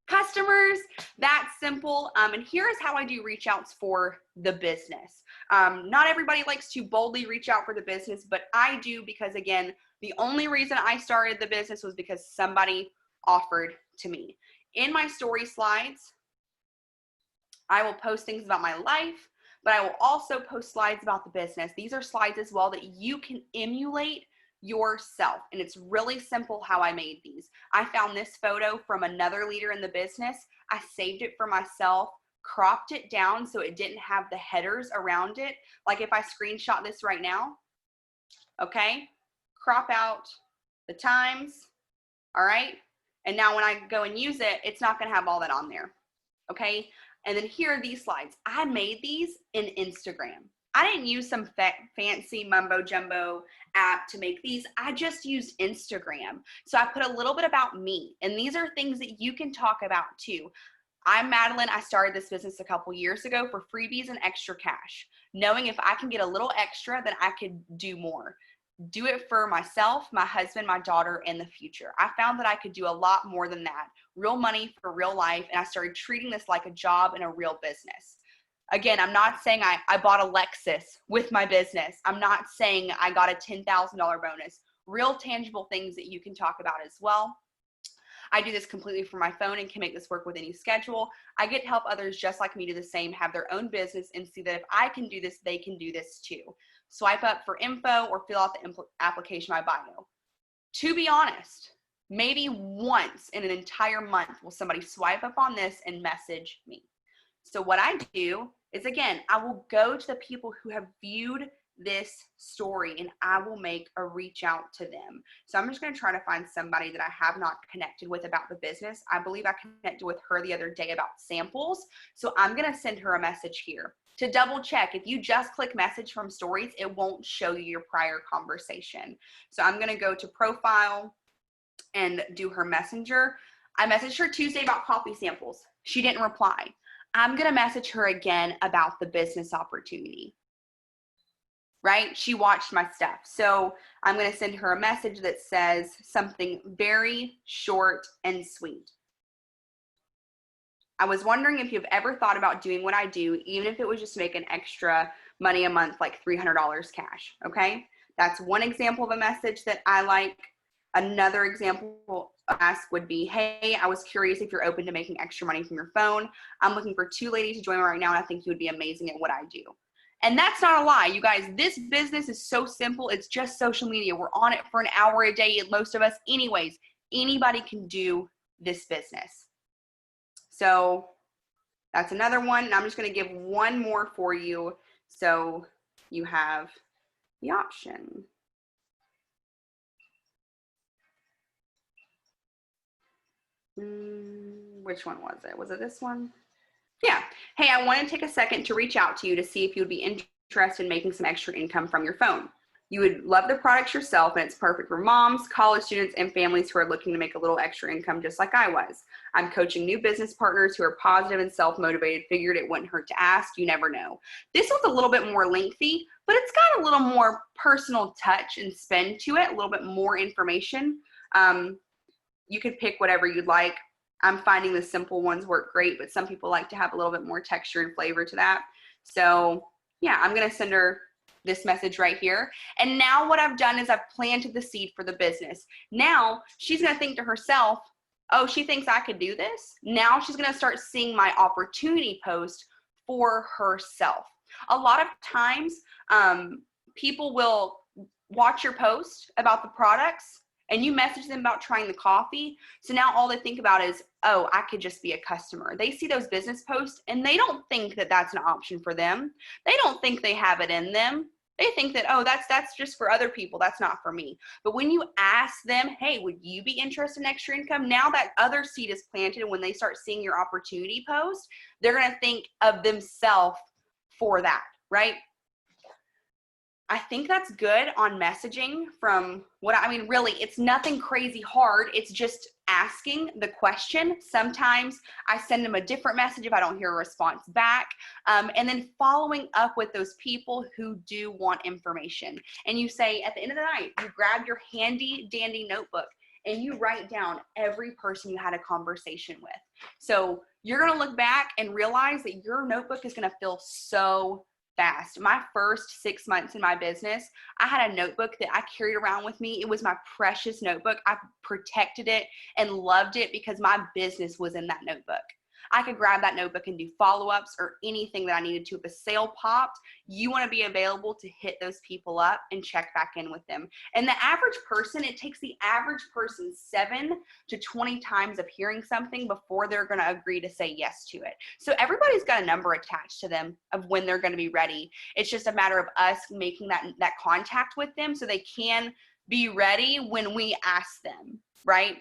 customers. That's simple. And here is how I do reach outs for the business. Not everybody likes to boldly reach out for the business, but I do, because again, the only reason I started the business was because somebody offered to me. In my story slides, I will post things about my life, but I will also post slides about the business. These are slides as well that you can emulate yourself. And it's really simple how I made these. I found this photo from another leader in the business. I saved it for myself, cropped it down so it didn't have the headers around it. Like if I screenshot this right now, okay, crop out the times, all right? And now when I go and use it, it's not gonna have all that on there, okay? And then here are these slides. I made these in Instagram. I didn't use some fancy mumbo jumbo app to make these. I just used Instagram. So I put a little bit about me, and these are things that you can talk about too. I'm Madeline. I started this business a couple years ago for freebies and extra cash, knowing if I can get a little extra, then I could do more. Do it for myself, my husband, my daughter, and the future. I found that I could do a lot more than that. Real money for real life, and I started treating this like a job and a real business. Again, I'm not saying I bought a Lexus with my business. I'm not saying I got a $10,000 bonus. Real tangible things that you can talk about as well. I do this completely from my phone and can make this work with any schedule. I get to help others just like me do the same, have their own business, and see that if I can do this, they can do this too. Swipe up for info or fill out the application in my bio. To be honest, maybe once in an entire month will somebody swipe up on this and message me. So what I do is, again, I will go to the people who have viewed this story and I will make a reach out to them. So I'm just going to try to find somebody that I have not connected with about the business. I believe I connected with her the other day about samples. So I'm going to send her a message here to double check. If you just click message from stories, it won't show you your prior conversation. So I'm going to go to profile and do her messenger. I messaged her Tuesday about coffee samples. She didn't reply. I'm going to message her again about the business opportunity, right? She watched my stuff. So I'm going to send her a message that says something very short and sweet. I was wondering if you've ever thought about doing what I do, even if it was just making extra money a month, like $300 cash, okay? That's one example of a message that I like. Another example ask would be, hey, I was curious if you're open to making extra money from your phone. I'm looking for 2 ladies to join me right now, and I think you would be amazing at what I do. And that's not a lie, you guys. This business is so simple. It's just social media. We're on it for an hour a day, most of us. Anyways, anybody can do this business. So that's another one. And I'm just going to give one more for you so you have the option. Which one was it? Was it this one? Yeah. Hey, I want to take a second to reach out to you to see if you would be interested in making some extra income from your phone. You would love the products yourself, and it's perfect for moms, college students, and families who are looking to make a little extra income just like I was. I'm coaching new business partners who are positive and self-motivated. Figured it wouldn't hurt to ask. You never know. This was a little bit more lengthy, but it's got a little more personal touch and spin to it, a little bit more information. You could pick whatever you'd like. I'm finding the simple ones work great, but some people like to have a little bit more texture and flavor to that. So yeah, I'm going to send her this message right here. And now what I've done is I've planted the seed for the business. Now she's going to think to herself, oh, she thinks I could do this. Now she's going to start seeing my opportunity post for herself. A lot of times people will watch your post about the products and you message them about trying the coffee. So now all they think about is, oh, I could just be a customer. They see those business posts and they don't think that that's an option for them. They don't think they have it in them. They think that, oh, that's just for other people. That's not for me. But when you ask them, hey, would you be interested in extra income? Now that other seed is planted, and when they start seeing your opportunity post, they're going to think of themselves for that, right? I think that's good on messaging from what I mean, really, it's nothing crazy hard. It's just asking the question. Sometimes I send them a different message if I don't hear a response back. And then following up with those people who do want information. And you say at the end of the night, you grab your handy dandy notebook and you write down every person you had a conversation with. So you're going to look back and realize that your notebook is going to feel so fast. My first 6 months in my business, I had a notebook that I carried around with me. It was my precious notebook. I protected it and loved it because my business was in that notebook. I could grab that notebook and do follow-ups or anything that I needed to. If a sale popped, you want to be available to hit those people up and check back in with them. And the average person, it takes the average person 7 to 20 times of hearing something before they're going to agree to say yes to it. So everybody's got a number attached to them of when they're going to be ready. It's just a matter of us making that contact with them so they can be ready when we ask them, right?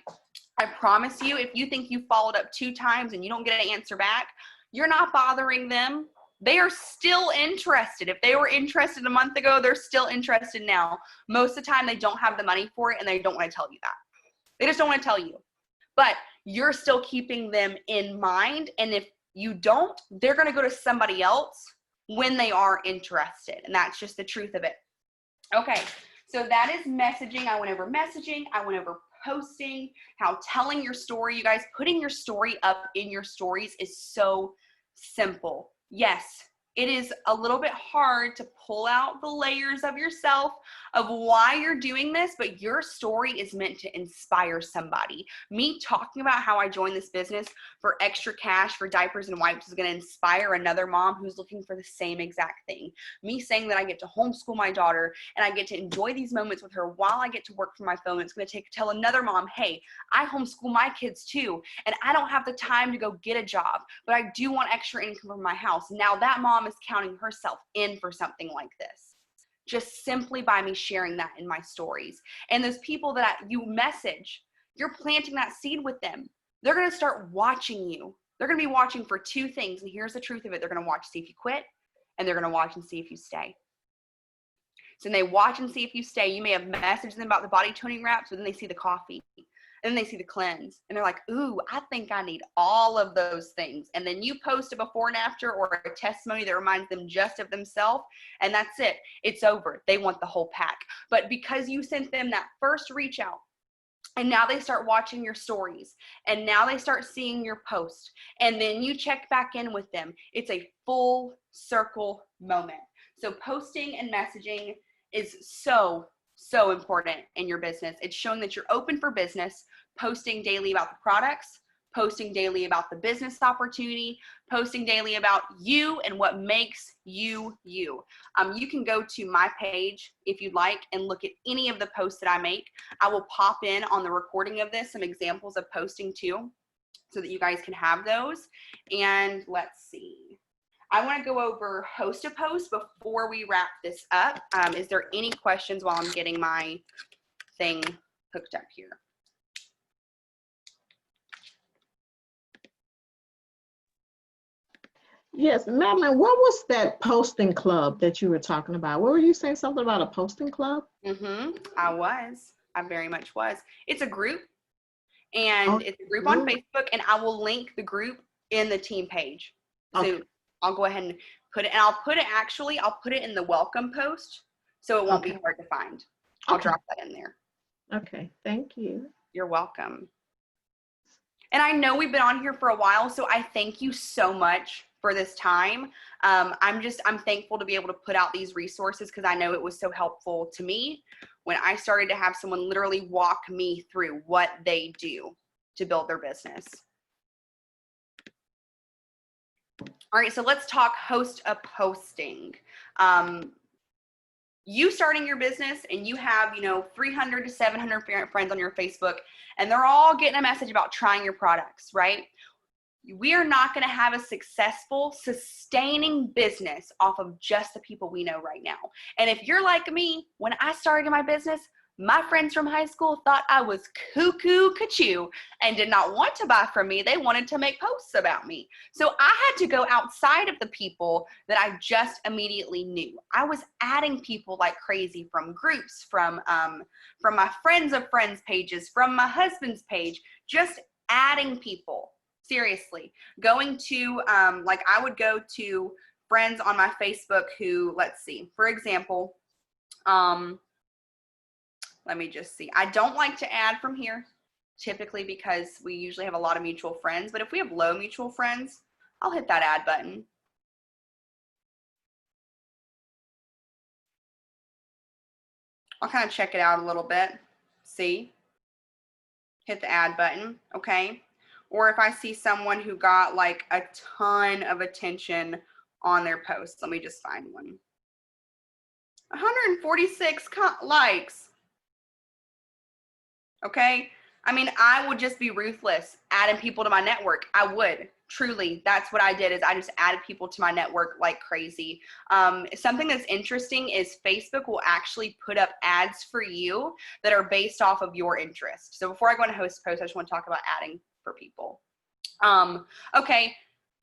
I promise you, if you think you followed up 2 times and you don't get an answer back, you're not bothering them. They are still interested. If they were interested a month ago, they're still interested now. Most of the time, they don't have the money for it and they don't want to tell you that. They just don't want to tell you. But you're still keeping them in mind. And if you don't, they're going to go to somebody else when they are interested. And that's just the truth of it. Okay, so that is messaging. I went over messaging. I went over posting, how telling your story. You guys, putting your story up in your stories is so simple. Yes, it is a little bit hard to pull out the layers of yourself of why you're doing this, but your story is meant to inspire somebody. Me talking about how I joined this business for extra cash for diapers and wipes is going to inspire another mom who's looking for the same exact thing. Me saying that I get to homeschool my daughter and I get to enjoy these moments with her while I get to work from my phone. It's going to tell another mom, hey, I homeschool my kids too, and I don't have the time to go get a job, but I do want extra income from my house. Now that mom is counting herself in for something like this, just simply by me sharing that in my stories. And those people that you message, you're planting that seed with them. They're going to start watching you. They're going to be watching for 2 things. And here's the truth of it. They're going to watch to see if you quit, and they're going to watch and see if you stay. So when they watch and see if you stay, you may have messaged them about the body toning wraps, but then they see the coffee. And then they see the cleanse and they're like, ooh, I think I need all of those things. And then you post a before and after or a testimony that reminds them just of themselves. And that's it. It's over. They want the whole pack. But because you sent them that first reach out, and now they start watching your stories, and now they start seeing your post, and then you check back in with them, it's a full circle moment. So posting and messaging is so important in your business. It's showing that you're open for business, posting daily about the products, posting daily about the business opportunity, posting daily about you and what makes you you. You can go to my page if you'd like and look at any of the posts that I make. I will pop in on the recording of this some examples of posting too, so that you guys can have those. And let's see. I want to go over host a post before we wrap this up. Is there any questions while I'm getting my thing hooked up here? Yes, Madeline, what was that posting club that you were talking about? What were you saying, something about a posting club? I very much was. It's a group, and it's a group on Facebook, and I will link the group in the team page. So I'll go ahead and put it, and I'll put it in the welcome post, so it won't be hard to find. I'll drop that in there. Okay, thank you. You're welcome. And I know we've been on here for a while, so I thank you so much for this time. I'm thankful to be able to put out these resources because I know it was so helpful to me when I started to have someone literally walk me through what they do to build their business. All right, so let's talk host a posting. You starting your business and you have, 300 to 700 friends on your Facebook, and they're all getting a message about trying your products, right? We are not going to have a successful, sustaining business off of just the people we know right now. And if you're like me, when I started my business, my friends from high school thought I was cuckoo cuckoo and did not want to buy from me. They wanted to make posts about me. So I had to go outside of the people that I just immediately knew. I was adding people like crazy from groups, from my friends of friends pages, from my husband's page, just adding people. Seriously, going to, I would go to friends on my Facebook who, let's see, for example, let me just see. I don't like to add from here, typically because we usually have a lot of mutual friends, but if we have low mutual friends, I'll hit that add button. I'll kind of check it out a little bit. See? Hit the add button, okay? or if I see someone who got like a ton of attention on their posts. Let me just find one. 146 likes. Okay. I mean, I would just be ruthless adding people to my network. I would. Truly, that's what I did, is I just added people to my network like crazy. Something that's interesting is Facebook will actually put up ads for you that are based off of your interest. So before I go into host post, I just want to talk about adding for people. Okay,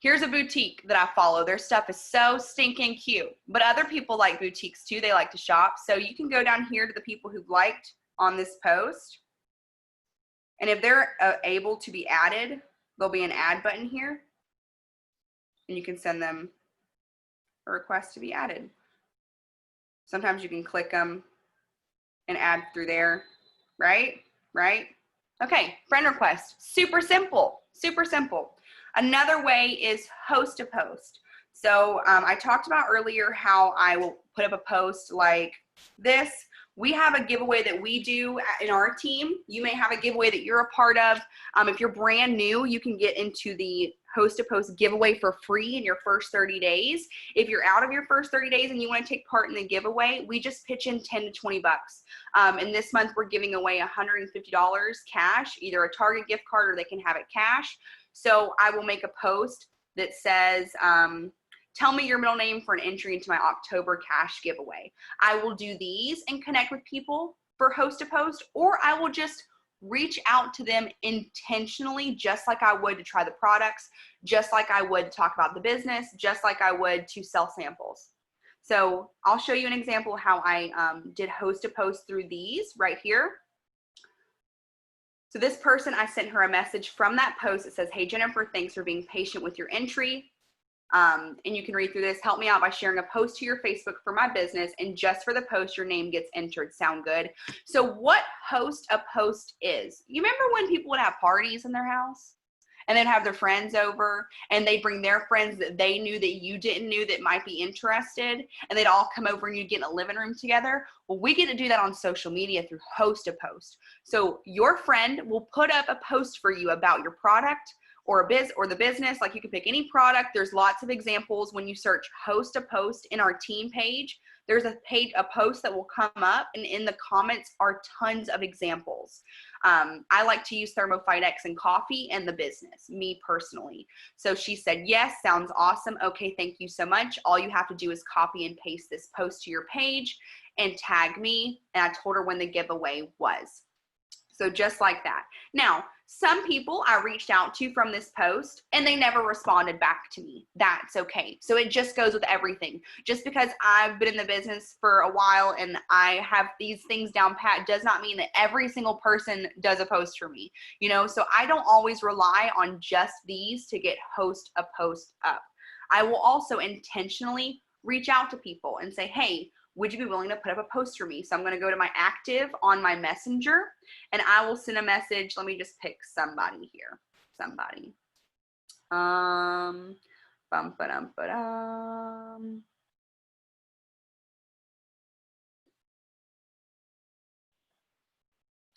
here's a boutique that I follow. Their stuff is so stinking cute, but other people like boutiques too. They like to shop. So you can go down here to the people who've liked on this post. And if they're able to be added, there'll be an add button here, and you can send them a request to be added. Sometimes you can click them and add through there, right? Okay, friend request, super simple, super simple. Another way is host a post. So I talked about earlier how I will put up a post like this. We have a giveaway that we do in our team. You may have a giveaway that you're a part of. If you're brand new, you can get into the host a post giveaway for free in your first 30 days. If you're out of your first 30 days and you want to take part in the giveaway, we just pitch in 10 to 20 bucks. And this month we're giving away $150 cash, either a Target gift card or they can have it cash. So I will make a post that says, tell me your middle name for an entry into my October cash giveaway. I will do these and connect with people for host a post, or I will just reach out to them intentionally, just like I would to try the products, just like I would talk about the business, just like I would to sell samples. So I'll show you an example of how I did host a post through these right here. So this person, I sent her a message from that post that says, hey Jennifer, thanks for being patient with your entry. And you can read through this. Help me out by sharing a post to your Facebook for my business, and just for the post, your name gets entered. Sound good? So what host a post is, you remember when people would have parties in their house and they'd have their friends over and they'd bring their friends that they knew that you didn't know that might be interested, and they'd all come over and you'd get in a living room together? Well, we get to do that on social media through host a post. So your friend will put up a post for you about your product or the business. Like, you can pick any product. There's lots of examples. When you search host a post in our team page, there's a post that will come up, and in the comments are tons of examples. I like to use ThermoFight X and coffee and the business, me personally. So she said, yes, sounds awesome. Okay, thank you so much. All you have to do is copy and paste this post to your page and tag me. And I told her when the giveaway was. So just like that. Now, some people I reached out to from this post and they never responded back to me. That's okay. So it just goes with everything. Just because I've been in the business for a while and I have these things down pat does not mean that every single person does a post for me. You know, so I don't always rely on just these to get host a post up. I will also intentionally reach out to people and say, hey, would you be willing to put up a post for me? So I'm going to go to my active on my messenger and I will send a message. Let me just pick somebody here. Somebody.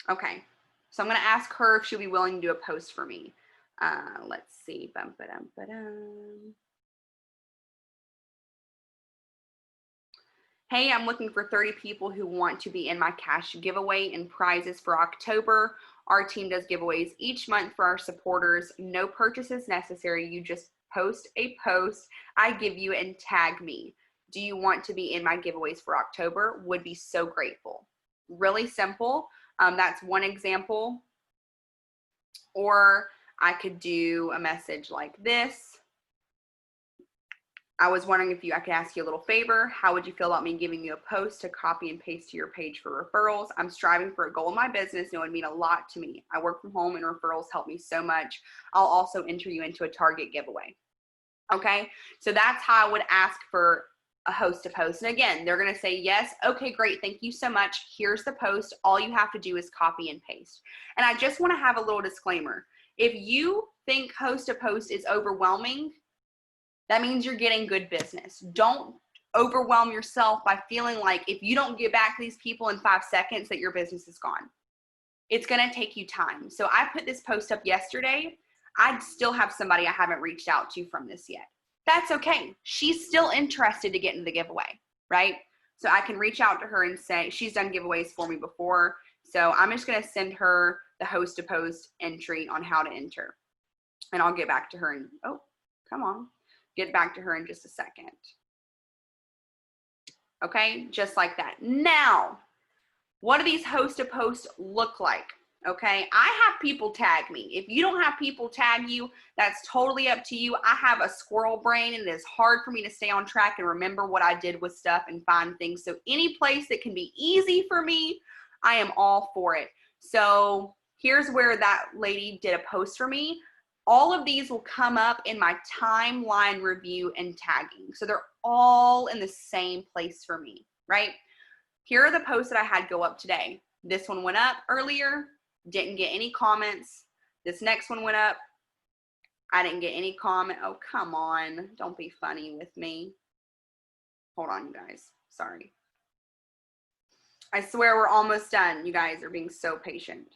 Okay. So I'm going to ask her if she'll be willing to do a post for me. Let's see. Hey, I'm looking for 30 people who want to be in my cash giveaway and prizes for October. Our team does giveaways each month for our supporters. No purchases necessary. You just post a post I give you and tag me. Do you want to be in my giveaways for October? Would be so grateful. Really simple. That's one example. Or I could do a message like this. I was wondering if I could ask you a little favor. How would you feel about me giving you a post to copy and paste to your page for referrals? I'm striving for a goal in my business, and it would mean a lot to me. I work from home and referrals help me so much. I'll also enter you into a Target giveaway. Okay, so that's how I would ask for a host to post. And again, they're going to say yes. Okay, great. Thank you so much. Here's the post. All you have to do is copy and paste. And I just want to have a little disclaimer. If you think host a post is overwhelming, that means you're getting good business. Don't overwhelm yourself by feeling like if you don't get back to these people in 5 seconds that your business is gone. It's going to take you time. So I put this post up yesterday. I still have somebody I haven't reached out to from this yet. That's okay. She's still interested to get in the giveaway, right? So I can reach out to her and say, she's done giveaways for me before. So I'm just going to send her the host to post entry on how to enter. And I'll get back to her and, oh, come on, get back to her in just a second. Okay, just like that. Now, what do these host to post look like? Okay, I have people tag me. If you don't have people tag you, that's totally up to you. I have a squirrel brain and it is hard for me to stay on track and remember what I did with stuff and find things. So any place that can be easy for me, I am all for it. So here's where that lady did a post for me. All of these will come up in my timeline review and tagging. So they're all in the same place for me, right? Here are the posts that I had go up today. This one went up earlier, didn't get any comments. This next one went up, I didn't get any comment. Oh, come on, don't be funny with me. Hold on, you guys, sorry. I swear we're almost done. You guys are being so patient.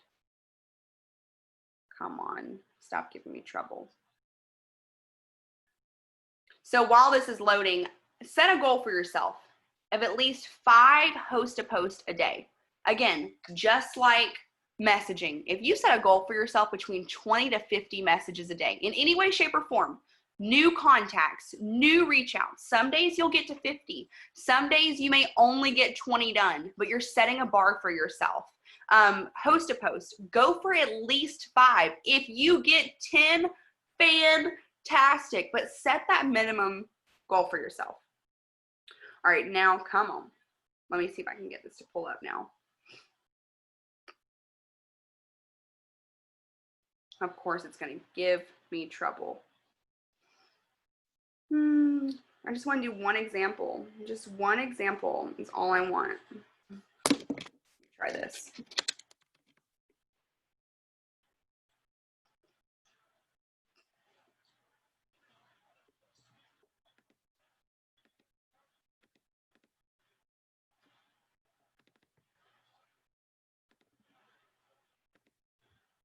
Come on, stop giving me trouble. So while this is loading, set a goal for yourself of at least 5 host to post a day. Again, just like messaging, if you set a goal for yourself between 20 to 50 messages a day in any way, shape, or form, new contacts, new reach outs. Some days you'll get to 50. Some days you may only get 20 done, but you're setting a bar for yourself. Host to post, go for at least 5. If you get 10, fantastic, but set that minimum goal for yourself. All right, now come on. Let me see if I can get this to pull up now. Of course, it's going to give me trouble. I just want to do one example. Just one example is all I want. Try this.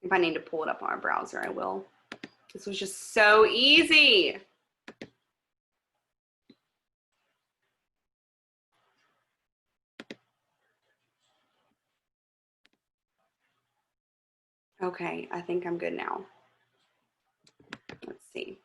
If I need to pull it up on our browser, I will. This was just so easy. Okay, I think I'm good now. Let's see.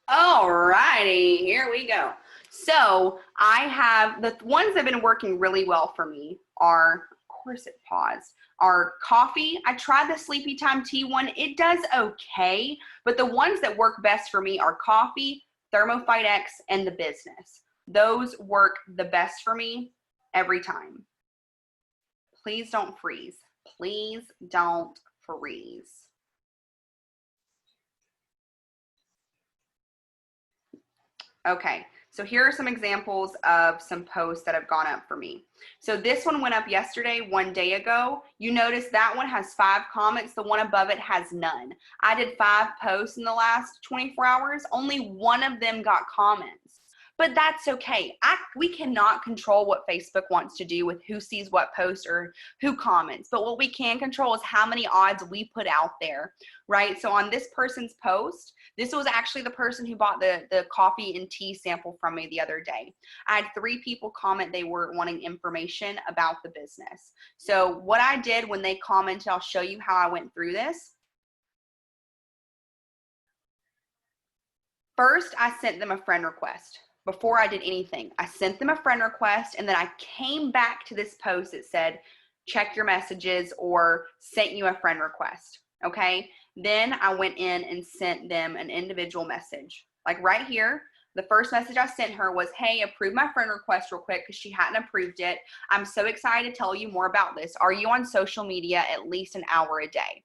All righty, here we go. So I have the ones that have been working really well for me are, of course it paused, are coffee. I tried the Sleepy Time tea one. It does okay, but the ones that work best for me are coffee, ThermoFight X, and the business. Those work the best for me every time. Please don't freeze. Please don't freeze. Okay, so here are some examples of some posts that have gone up for me. So this one went up yesterday, 1 day ago. You notice that one has 5 comments. The one above it has none. I did 5 posts in the last 24 hours. Only one of them got comments. But that's okay. We cannot control what Facebook wants to do with who sees what post or who comments. But what we can control is how many odds we put out there, right? So on this person's post, this was actually the person who bought the coffee and tea sample from me the other day. I had 3 people comment they were wanting information about the business. So what I did when they commented, I'll show you how I went through this. First, I sent them a friend request. Before I did anything, I sent them a friend request, and then I came back to this post that said, check your messages or sent you a friend request, okay? Then I went in and sent them an individual message. Like right here, the first message I sent her was, hey, approve my friend request real quick because she hadn't approved it. I'm so excited to tell you more about this. Are you on social media at least an hour a day?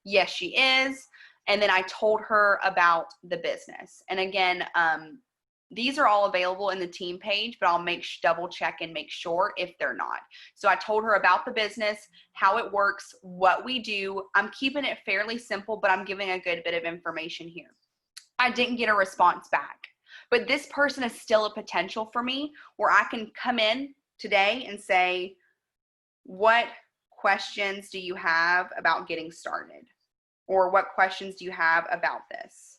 Yes, she is. And then I told her about the business. And again, these are all available in the team page, but I'll double check and make sure if they're not. So I told her about the business, how it works, what we do. I'm keeping it fairly simple, but I'm giving a good bit of information here. I didn't get a response back. but this person is still a potential for me where I can come in today and say, what questions do you have about getting started? Or what questions do you have about this?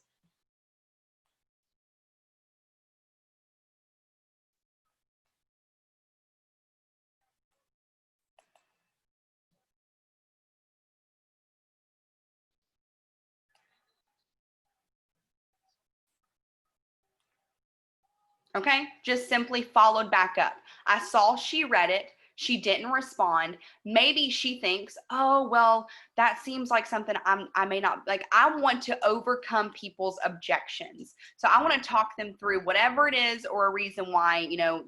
Okay, just simply followed back up. I saw she read it. She didn't respond. Maybe she thinks, oh, well, that seems like something I may not like. I want to overcome people's objections. So I want to talk them through whatever it is or a reason why, you know,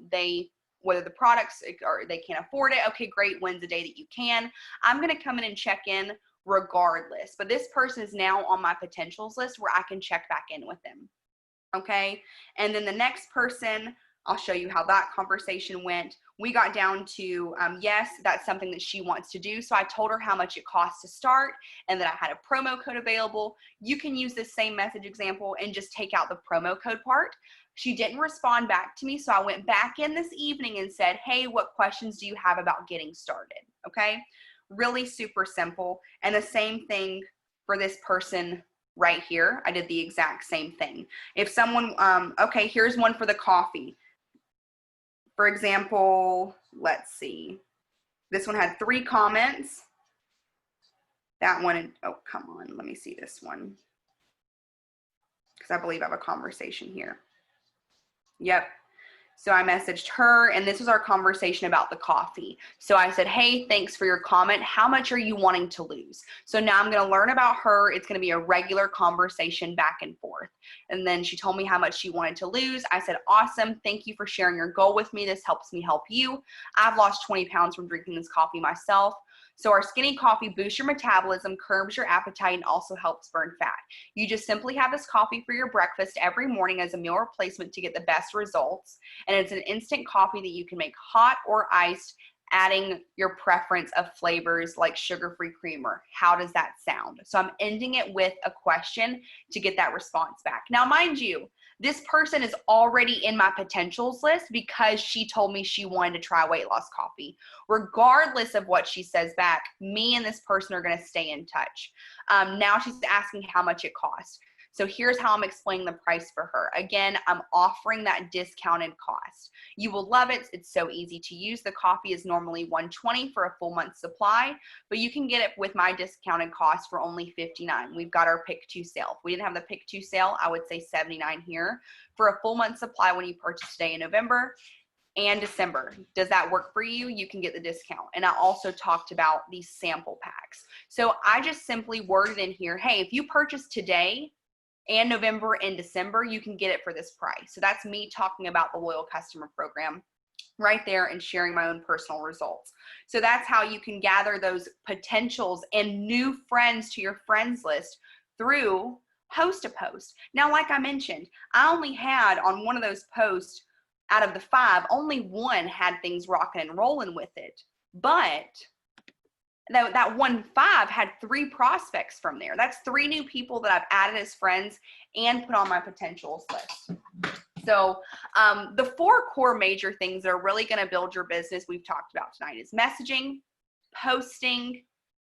whether the products or they can't afford it. Okay, great. When's the day that you can? I'm going to come in and check in regardless. But this person is now on my potentials list where I can check back in with them. Okay. And then the next person, I'll show you how that conversation went. We got down to, yes, that's something that she wants to do. So I told her how much it costs to start and that I had a promo code available. You can use this same message example and just take out the promo code part. She didn't respond back to me. So I went back in this evening and said, hey, what questions do you have about getting started? Okay. Really super simple. And the same thing for this person right here. I did the exact same thing. If someone, okay, here's one for the coffee. For example, let's see. This one had 3 comments. That one, oh, come on. Let me see this one. Because I believe I have a conversation here. Yep. So I messaged her, and this was our conversation about the coffee. So I said, hey, thanks for your comment. How much are you wanting to lose? So now I'm going to learn about her. It's going to be a regular conversation back and forth. And then she told me how much she wanted to lose. I said, awesome. Thank you for sharing your goal with me. This helps me help you. I've lost 20 pounds from drinking this coffee myself. So our skinny coffee boosts your metabolism, curbs your appetite, and also helps burn fat. You just simply have this coffee for your breakfast every morning as a meal replacement to get the best results. And it's an instant coffee that you can make hot or iced, adding your preference of flavors like sugar-free creamer. How does that sound? So I'm ending it with a question to get that response back. Now, mind you, this person is already in my potentials list because she told me she wanted to try weight loss coffee. Regardless of what she says back, me and this person are going to stay in touch. Now she's asking how much it costs. So here's how I'm explaining the price for her. Again, I'm offering that discounted cost. You will love it. It's so easy to use. The coffee is normally $120 for a full month supply, but you can get it with my discounted cost for only $59. We've got our pick 2 sale. If we didn't have the pick 2 sale, I would say $79 here for a full month supply when you purchase today in November and December. Does that work for you? You can get the discount. And I also talked about these sample packs. So I just simply worded in here, hey, if you purchase today and November and December, you can get it for this price. So that's me talking about the loyal customer program right there and sharing my own personal results. So that's how you can gather those potentials and new friends to your friends list through host to post. Now, like I mentioned, I only had on one of those posts out of the 5, only 1 had things rocking and rolling with it. But that 1-5 had 3 prospects from there. That's 3 new people that I've added as friends and put on my potentials list. So the 4 core major things that are really going to build your business we've talked about tonight is messaging, posting,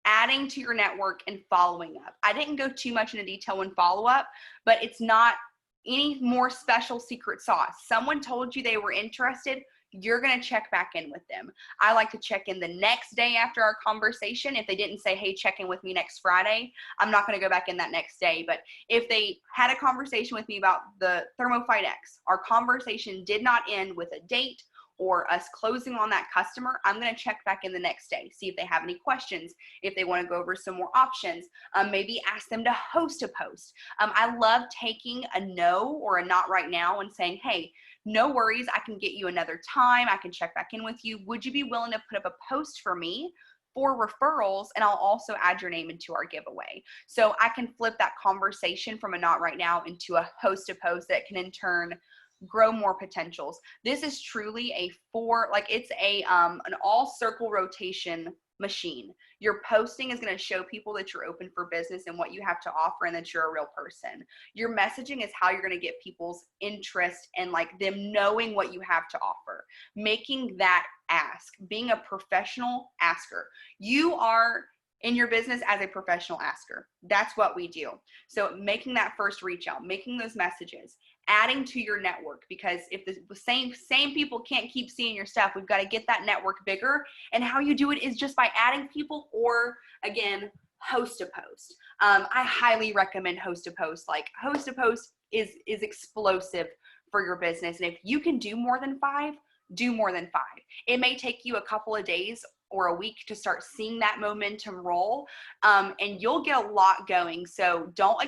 adding to your network, and following up. I didn't go too much into detail in follow-up, but it's not any more special secret sauce. Someone told you they were interested, you're going to check back in with them. I like to check in the next day after our conversation. If they didn't say, hey, check in with me next Friday, I'm not going to go back in that next day. But if they had a conversation with me about the ThermoFight X, our conversation did not end with a date or us closing on that customer, I'm going to check back in the next day, see if they have any questions, if they want to go over some more options, maybe ask them to host a post. I love taking a no or a not right now and saying, hey, no worries, I can get you another time. I can check back in with you. Would you be willing to put up a post for me for referrals? And I'll also add your name into our giveaway. So I can flip that conversation from a not right now into a host a post that can in turn grow more potentials. This is truly it's an all circle rotation machine. Your posting is going to show people that you're open for business and what you have to offer and that you're a real person. Your messaging is how you're going to get people's interest and like them knowing what you have to offer. Making that ask, being a professional asker. You are in your business as a professional asker. That's what we do. So making that first reach out, making those messages, adding to your network, because if the same people can't keep seeing your stuff, we've got to get that network bigger. And how you do it is just by adding people, or again, host a post. I highly recommend host a post. Like host a post is explosive for your business. And if you can do more than 5, do more than 5. It may take you a couple of days or a week to start seeing that momentum roll, and you'll get a lot going. So don't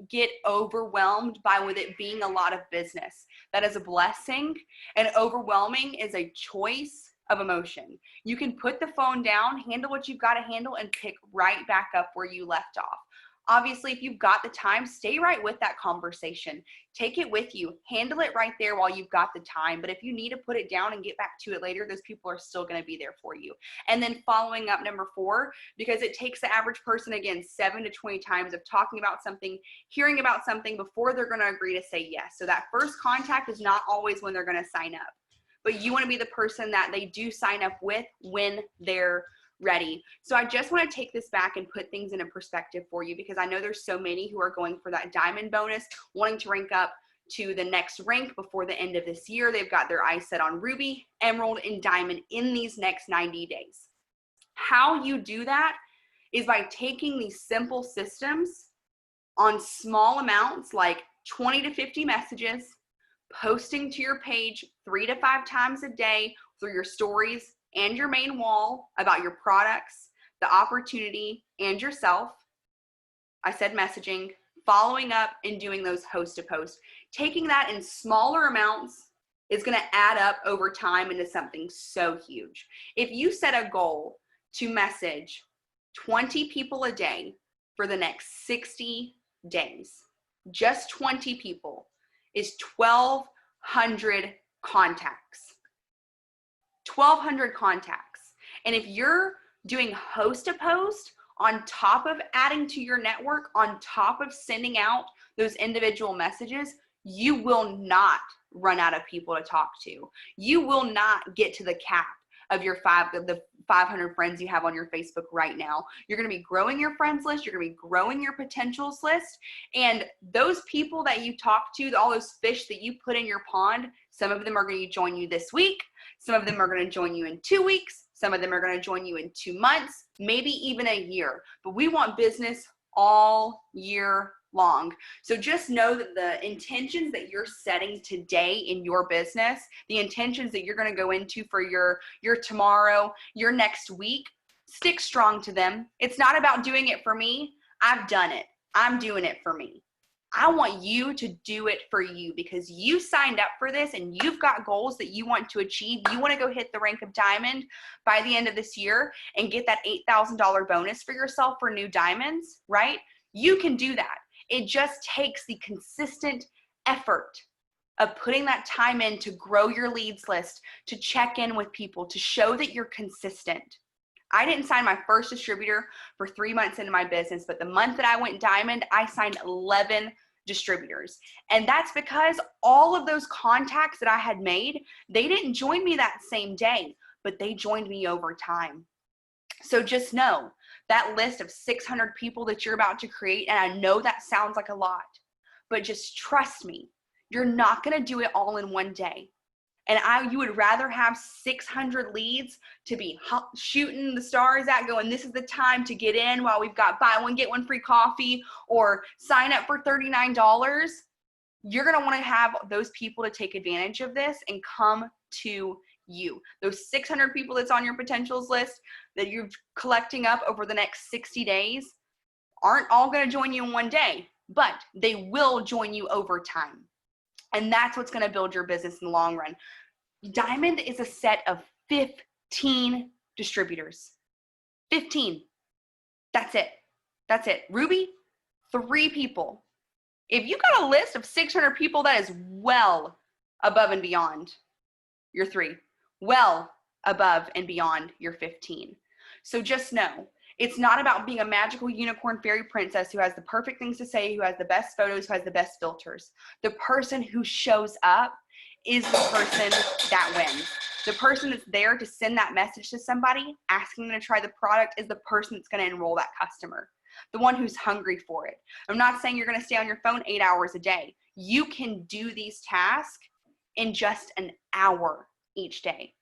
get overwhelmed by with it being a lot of business. That is a blessing, and overwhelming is a choice of emotion. You can put the phone down, handle what you've got to handle, and pick right back up where you left off. Obviously, if you've got the time, stay right with that conversation. Take it with you. Handle it right there while you've got the time. But if you need to put it down and get back to it later, those people are still going to be there for you. And then following up, number 4, because it takes the average person, again, 7 to 20 times of talking about something, hearing about something before they're going to agree to say yes. So that first contact is not always when they're going to sign up. But you want to be the person that they do sign up with when they're ready. So I just want to take this back and put things in a perspective for you, because I know there's so many who are going for that diamond bonus, wanting to rank up to the next rank before the end of this year. They've got their eyes set on ruby, emerald, and diamond in these next 90 days. How you do that is by taking these simple systems on small amounts, like 20 to 50 messages, posting to your page 3 to 5 times a day through your stories and your main wall about your products, the opportunity, and yourself. I said messaging, following up, and doing those host to post. Taking that in smaller amounts is going to add up over time into something so huge. If you set a goal to message 20 people a day for the next 60 days, just 20 people is 1,200 contacts. 1,200 contacts. And if you're doing host to post on top of adding to your network, on top of sending out those individual messages, you will not run out of people to talk to. You will not get to the cap of the 500 friends you have on your Facebook right now. You're going to be growing your friends list. You're going to be growing your potentials list. And those people that you talk to, all those fish that you put in your pond, some of them are going to join you this week. Some of them are going to join you in 2 weeks. Some of them are going to join you in 2 months, maybe even a year. But we want business all year long. So just know that the intentions that you're setting today in your business, the intentions that you're going to go into for your tomorrow, your next week, stick strong to them. It's not about doing it for me. I've done it. I'm doing it for me. I want you to do it for you, because you signed up for this and you've got goals that you want to achieve. You want to go hit the rank of diamond by the end of this year and get that $8,000 bonus for yourself for new diamonds, right? You can do that. It just takes the consistent effort of putting that time in to grow your leads list, to check in with people, to show that you're consistent. I didn't sign my first distributor for 3 months into my business, but the month that I went diamond, I signed 11 distributors. And that's because all of those contacts that I had made, they didn't join me that same day, but they joined me over time. So just know that list of 600 people that you're about to create, and I know that sounds like a lot, but just trust me, you're not going to do it all in one day. And you would rather have 600 leads to be shooting the stars at, going, this is the time to get in while we've got buy one, get one free coffee, or sign up for $39. You're going to want to have those people to take advantage of this and come to you. Those 600 people that's on your potentials list that you're collecting up over the next 60 days aren't all going to join you in one day, but they will join you over time. And that's what's going to build your business in the long run. Diamond is a set of 15 distributors. 15. That's it. That's it. Ruby, 3 people. If you got a list of 600 people, that is well above and beyond your 3. Well above and beyond your 15. So just know, it's not about being a magical unicorn fairy princess who has the perfect things to say, who has the best photos, who has the best filters. The person who shows up is the person that wins. The person that's there to send that message to somebody, asking them to try the product, is the person that's going to enroll that customer. The one who's hungry for it. I'm not saying you're going to stay on your phone 8 hours a day. You can do these tasks in just an hour each day.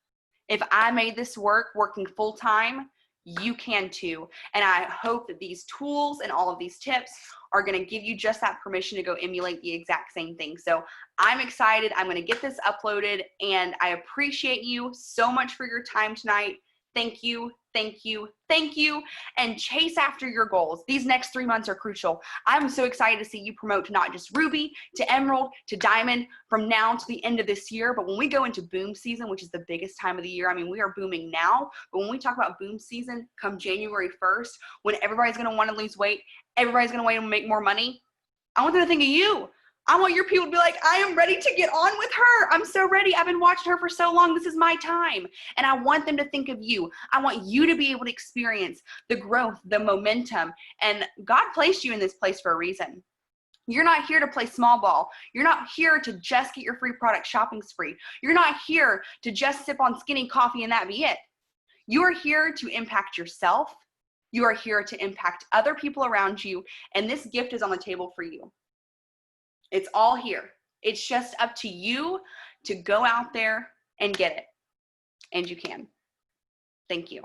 If I made this work working full time, you can too. And I hope that these tools and all of these tips are going to give you just that permission to go emulate the exact same thing. So I'm excited. I'm going to get this uploaded, and I appreciate you so much for your time tonight. Thank you, thank you, thank you, and chase after your goals. These next 3 months are crucial. I'm so excited to see you promote to not just Ruby, to Emerald, to Diamond from now to the end of this year. But when we go into boom season, which is the biggest time of the year, I mean, we are booming now, but when we talk about boom season come January 1st, when everybody's gonna wanna lose weight, everybody's gonna want to make more money, I want them to think of you. I want your people to be like, I am ready to get on with her. I'm so ready. I've been watching her for so long. This is my time. And I want them to think of you. I want you to be able to experience the growth, the momentum. And God placed you in this place for a reason. You're not here to play small ball. You're not here to just get your free product shopping spree. You're not here to just sip on skinny coffee and that be it. You are here to impact yourself. You are here to impact other people around you. And this gift is on the table for you. It's all here. It's just up to you to go out there and get it. And you can. Thank you.